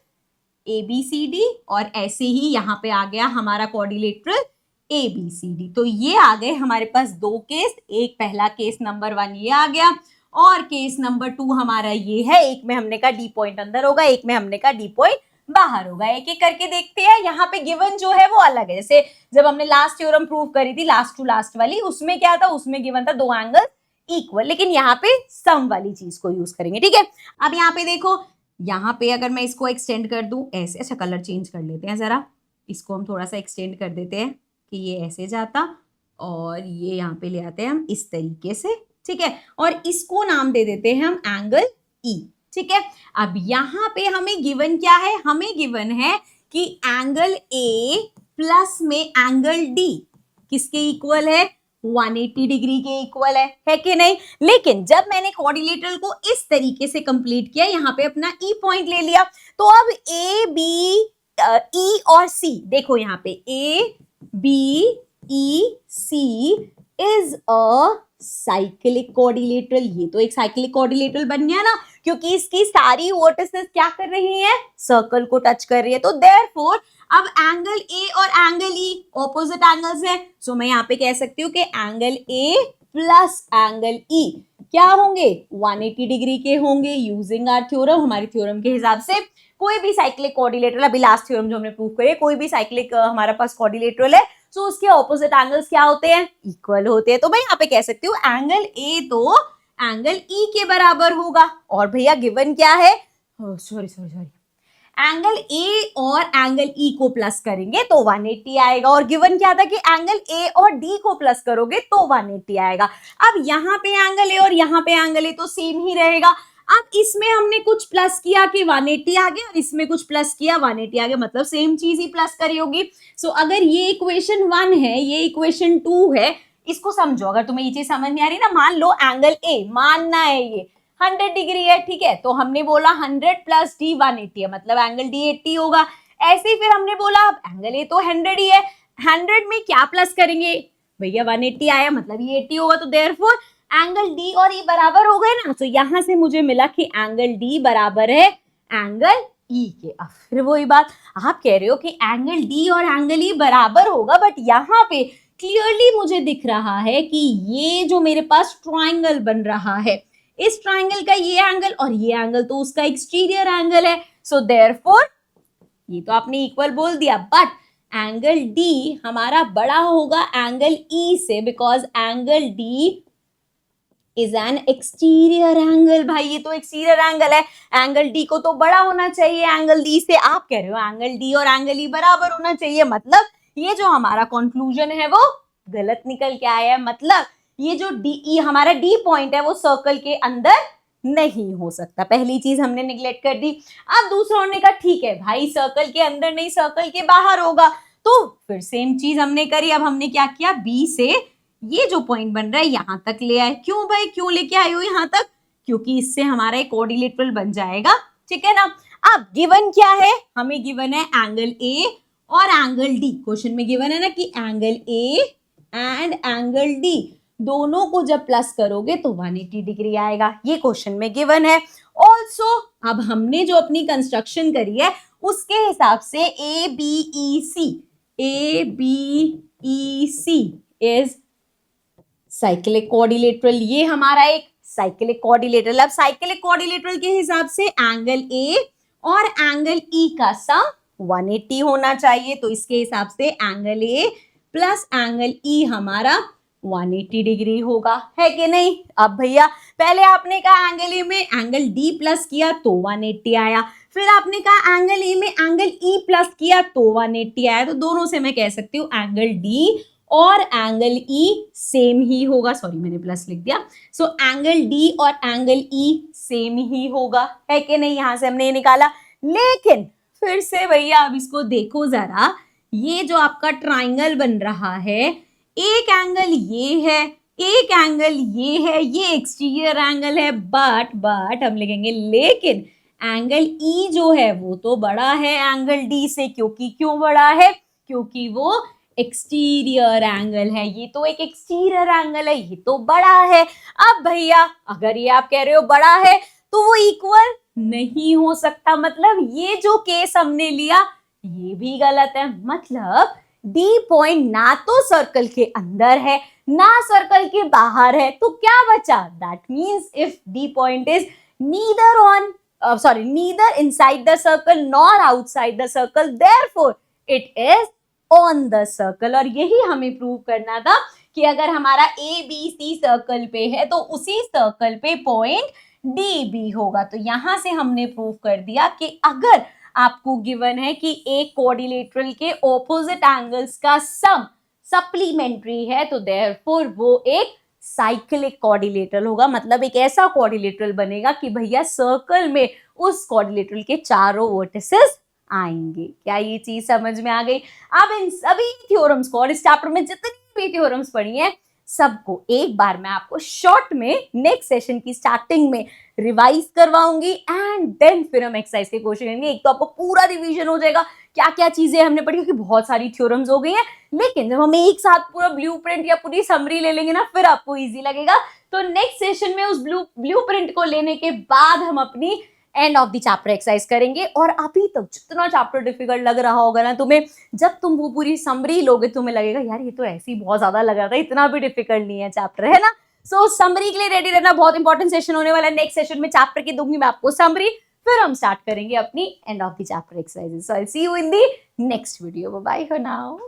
ABCD, और ऐसे ही यहाँ पे आ गया हमारा कोऑर्डिनेटर ABCD। तो ये आ गए हमारे पास दो केस, एक पहला केस नंबर 1 ये आ गया, और केस नंबर 2 हमारा ये है, एक में हमने कहा डी पॉइंट अंदर होगा, एक में हमने कहा डी पॉइंट बाहर होगा। एक एक करके देखते हैं। यहाँ पे गिवन जो है वो अलग है। जैसे जब हमने लास्ट थ्योरम प्रूव करी थी, लास्ट टू लास्ट वाली, उसमें क्या था, उसमें गिवन था दो एंगल इक्वल, लेकिन यहाँ पे सम वाली चीज को यूज करेंगे। ठीक है, अब यहाँ पे देखो, यहाँ पे अगर मैं इसको एक्सटेंड कर दूं ऐसे, अच्छा कलर चेंज कर लेते हैं जरा, इसको हम थोड़ा सा एक्सटेंड कर देते हैं कि ये ऐसे जाता और ये यहाँ पे ले आते हैं हम इस तरीके से। ठीक है, और इसको नाम दे देते हैं हम एंगल ई। ठीक है, अब यहाँ पे हमें गिवन क्या है, हमें गिवन है कि एंगल ए प्लस में एंगल डी किसके इक्वल है, 180 डिग्री के इक्वल है कि नहीं। लेकिन जब मैंने क्वाड्रिलेटरल को इस तरीके से कंप्लीट किया, यहाँ पे अपना ई पॉइंट ले लिया, तो अब ए बी ई और सी, देखो यहाँ पे a b e c is a cyclic quadrilateral. ये तो एक साइक्लिक क्वाड्रिलेटरल बन गया ना, क्योंकि इसकी सारी वर्टिसेस क्या कर रही हैं, सर्कल को टच कर रही है। तो देयरफॉर अब एंगल ए और एंगल ई ऑपोजिट एंगल्स हैं, सो मैं यहाँ पे कह सकती हूँ कि angle a plus angle E क्या होंगे, 180 डिग्री के होंगे। यूजिंग आवर थ्योरम, हमारी थ्योरम के हिसाब से कोई भी साइक्लिक क्वाड्रिलेटरल, अभी लास्ट थ्योरम जो हमने प्रूव करे, कोई भी साइक्लिक हमारे पास क्वाड्रिलेटरल है, सो उसके ऑपोजिट एंगल्स क्या होते हैं, इक्वल होते हैं। तो मैं यहाँ पे कह सकती हूँ एंगल ए तो एंगल ई के बराबर होगा। और भैया गिवन क्या है, सॉरी एंगल ए और एंगल ई को प्लस करेंगे तो 180 आएगा, और गिवन क्या था कि एंगल ए और डी को प्लस करोगे तो 180 आएगा। अब यहाँ पे एंगल ए और यहाँ पे एंगल ए तो सेम ही रहेगा। अब इसमें हमने कुछ प्लस किया कि 180 आ गया, और इसमें कुछ प्लस किया 180 आ गया, मतलब सेम चीज ही प्लस करी होगी। सो अगर ये इक्वेशन 1 है, ये इक्वेशन 2 है, इसको समझो। अगर तुम्हें ये चीज समझ नहीं आ रही ना, मान लो एंगल ए मानना है ये 100 डिग्री है, ठीक है, तो हमने बोला 100 प्लस डी 180 है, मतलब एंगल डी 80 होगा। ऐसे ही फिर हमने बोला अब एंगल ए तो 100 ही है, 100 में क्या प्लस करेंगे भैया, 180 आया, मतलब ये 80 होगा, तो देयरफॉर एंगल डी और ई बराबर हो गए ना। तो यहां से मुझे मिला कि एंगल डी बराबर है एंगल ई के। अब फिर वही बात, आप कह रहे हो कि एंगल डी और एंगल ई बराबर होगा, बट यहाँ पे क्लियरली मुझे दिख रहा है कि ये जो मेरे पास ट्राइंगल बन रहा है, इस ट्राइंगल का ये एंगल और ये एंगल तो उसका एक्सटीरियर एंगल है। सो देयरफॉर ये तो आपने इक्वल बोल दिया, बट एंगल डी हमारा बड़ा होगा एंगल ई से, because angle D is an exterior angle. भाई ये तो एक्सटीरियर एंगल है, एंगल डी को तो बड़ा होना चाहिए एंगल डी से। आप कह रहे हो एंगल डी और एंगल ई बराबर होना चाहिए, मतलब ये जो हमारा कंक्लूजन है वो गलत निकल के आया है। मतलब ये जो डी हमारा डी पॉइंट है वो सर्कल के अंदर नहीं हो सकता। पहली चीज हमने निगलेक्ट कर दी। अब दूसरा उन्होंने कहा ठीक है भाई, सर्कल के अंदर नहीं, सर्कल के बाहर होगा, तो फिर सेम चीज हमने करी। अब हमने क्या किया, बी से ये जो पॉइंट बन रहा है यहां तक ले आए। क्यों भाई, क्यों लेके आए हो यहां तक, क्योंकि इससे हमारा एक क्वाड्रिलेटरल बन जाएगा। ठीक है ना। अब गिवन क्या है, हमें गिवन है एंगल ए और एंगल डी। क्वेश्चन में गिवन है ना कि angle A and angle D दोनों को जब प्लस करोगे तो 180 डिग्री आएगा, ये क्वेश्चन में गिवन है। ऑल्सो अब हमने जो अपनी कंस्ट्रक्शन करी है उसके हिसाब से a b e c is cyclic quadrilateral. ये हमारा एक साइक्लिक क्वाड्रिलेटरल। अब साइक्लिक क्वाड्रिलेटरल के हिसाब से एंगल ए और एंगल ई का सम 180 होना चाहिए, तो इसके हिसाब से angle a plus angle E हमारा 180 डिग्री होगा, है कि नहीं। अब भैया पहले आपने कहा एंगल ए में एंगल डी प्लस किया तो 180 आया, फिर आपने कहा एंगल ए में एंगल ई प्लस किया तो 180 आया, तो दोनों से मैं कह सकती हूँ एंगल डी और एंगल ई सेम ही होगा। सॉरी मैंने प्लस लिख दिया। सो एंगल डी और एंगल ई सेम ही होगा, है कि नहीं। यहां से हमने ये निकाला। लेकिन फिर से भैया अब इसको देखो जरा, ये जो आपका ट्राइंगल बन रहा है, एक एंगल ये है, एक एंगल ये है, ये एक्सटीरियर एंगल है, बट हम लिखेंगे लेकिन एंगल ई जो है वो तो बड़ा है एंगल डी से। क्योंकि क्यों बड़ा है, क्योंकि वो एक्सटीरियर एंगल है। ये तो एक एक्सटीरियर एंगल है, ये तो बड़ा है। अब भैया अगर ये आप कह रहे हो बड़ा है तो वो इक्वल नहीं हो सकता, मतलब ये जो केस हमने लिया ये भी गलत है। मतलब डी पॉइंट ना तो सर्कल के अंदर है ना सर्कल के बाहर है, तो क्या बचा? That means if D point is neither on neither inside the circle nor outside the circle, therefore it is on the circle। और यही हमें प्रूव करना था कि अगर हमारा ए बी सी सर्कल पे है तो उसी सर्कल पे पॉइंट डी भी होगा। तो यहां से हमने प्रूव कर दिया कि अगर आपको गिवन है कि एक क्वाड्रिलेटरल के ऑपोजिट एंगल्स का सम सप्लीमेंट्री है तो देयरफॉर वो एक साइक्लिक क्वाड्रिलेटरल होगा, मतलब एक ऐसा क्वाड्रिलेटरल बनेगा कि भैया सर्कल में उस क्वाड्रिलेटरल के चारों वर्टिसेस आएंगे। क्या ये चीज समझ में आ गई? अब इन सभी थ्योरम्स को और इस चैप्टर में जितनी भी थ्योरम्स पढ़ी हैं सबको एक बार मैं आपको शॉर्ट में नेक्स्ट सेशन की स्टार्टिंग में रिवाइज करवाऊंगी एंड देन फिर हम एक्सरसाइज के क्वेश्चन करेंगे। एक तो आपको पूरा रिवीजन हो जाएगा क्या क्या चीजें हमने पढ़ी, क्योंकि बहुत सारी थ्योरम्स हो गई हैं, लेकिन जब हम एक साथ पूरा ब्लूप्रिंट या पूरी समरी ले लेंगे ना फिर आपको इजी लगेगा। तो नेक्स्ट सेशन में उस ब्लूप्रिंट को लेने के बाद हम अपनी end of the chapter exercise करेंगे। और अभी तक जितना चैप्टर डिफिकल्ट लग रहा होगा ना तुम्हें, जब तुम वो पूरी समरी लोगे तुम्हें लगेगा यार ये तो ऐसे ही बहुत ज्यादा लग रहा था, इतना भी डिफिकल्ट नहीं है चैप्टर, है ना। सो समरी के लिए रेडी रहना, बहुत इंपॉर्टेंट सेशन होने वाला है। नेक्स्ट सेशन में चैप्टर की दूंगी मैं आपको समरी, फिर हम स्टार्ट करेंगे अपनी end of the chapter exercises. So I see you in the next video. Bye for now.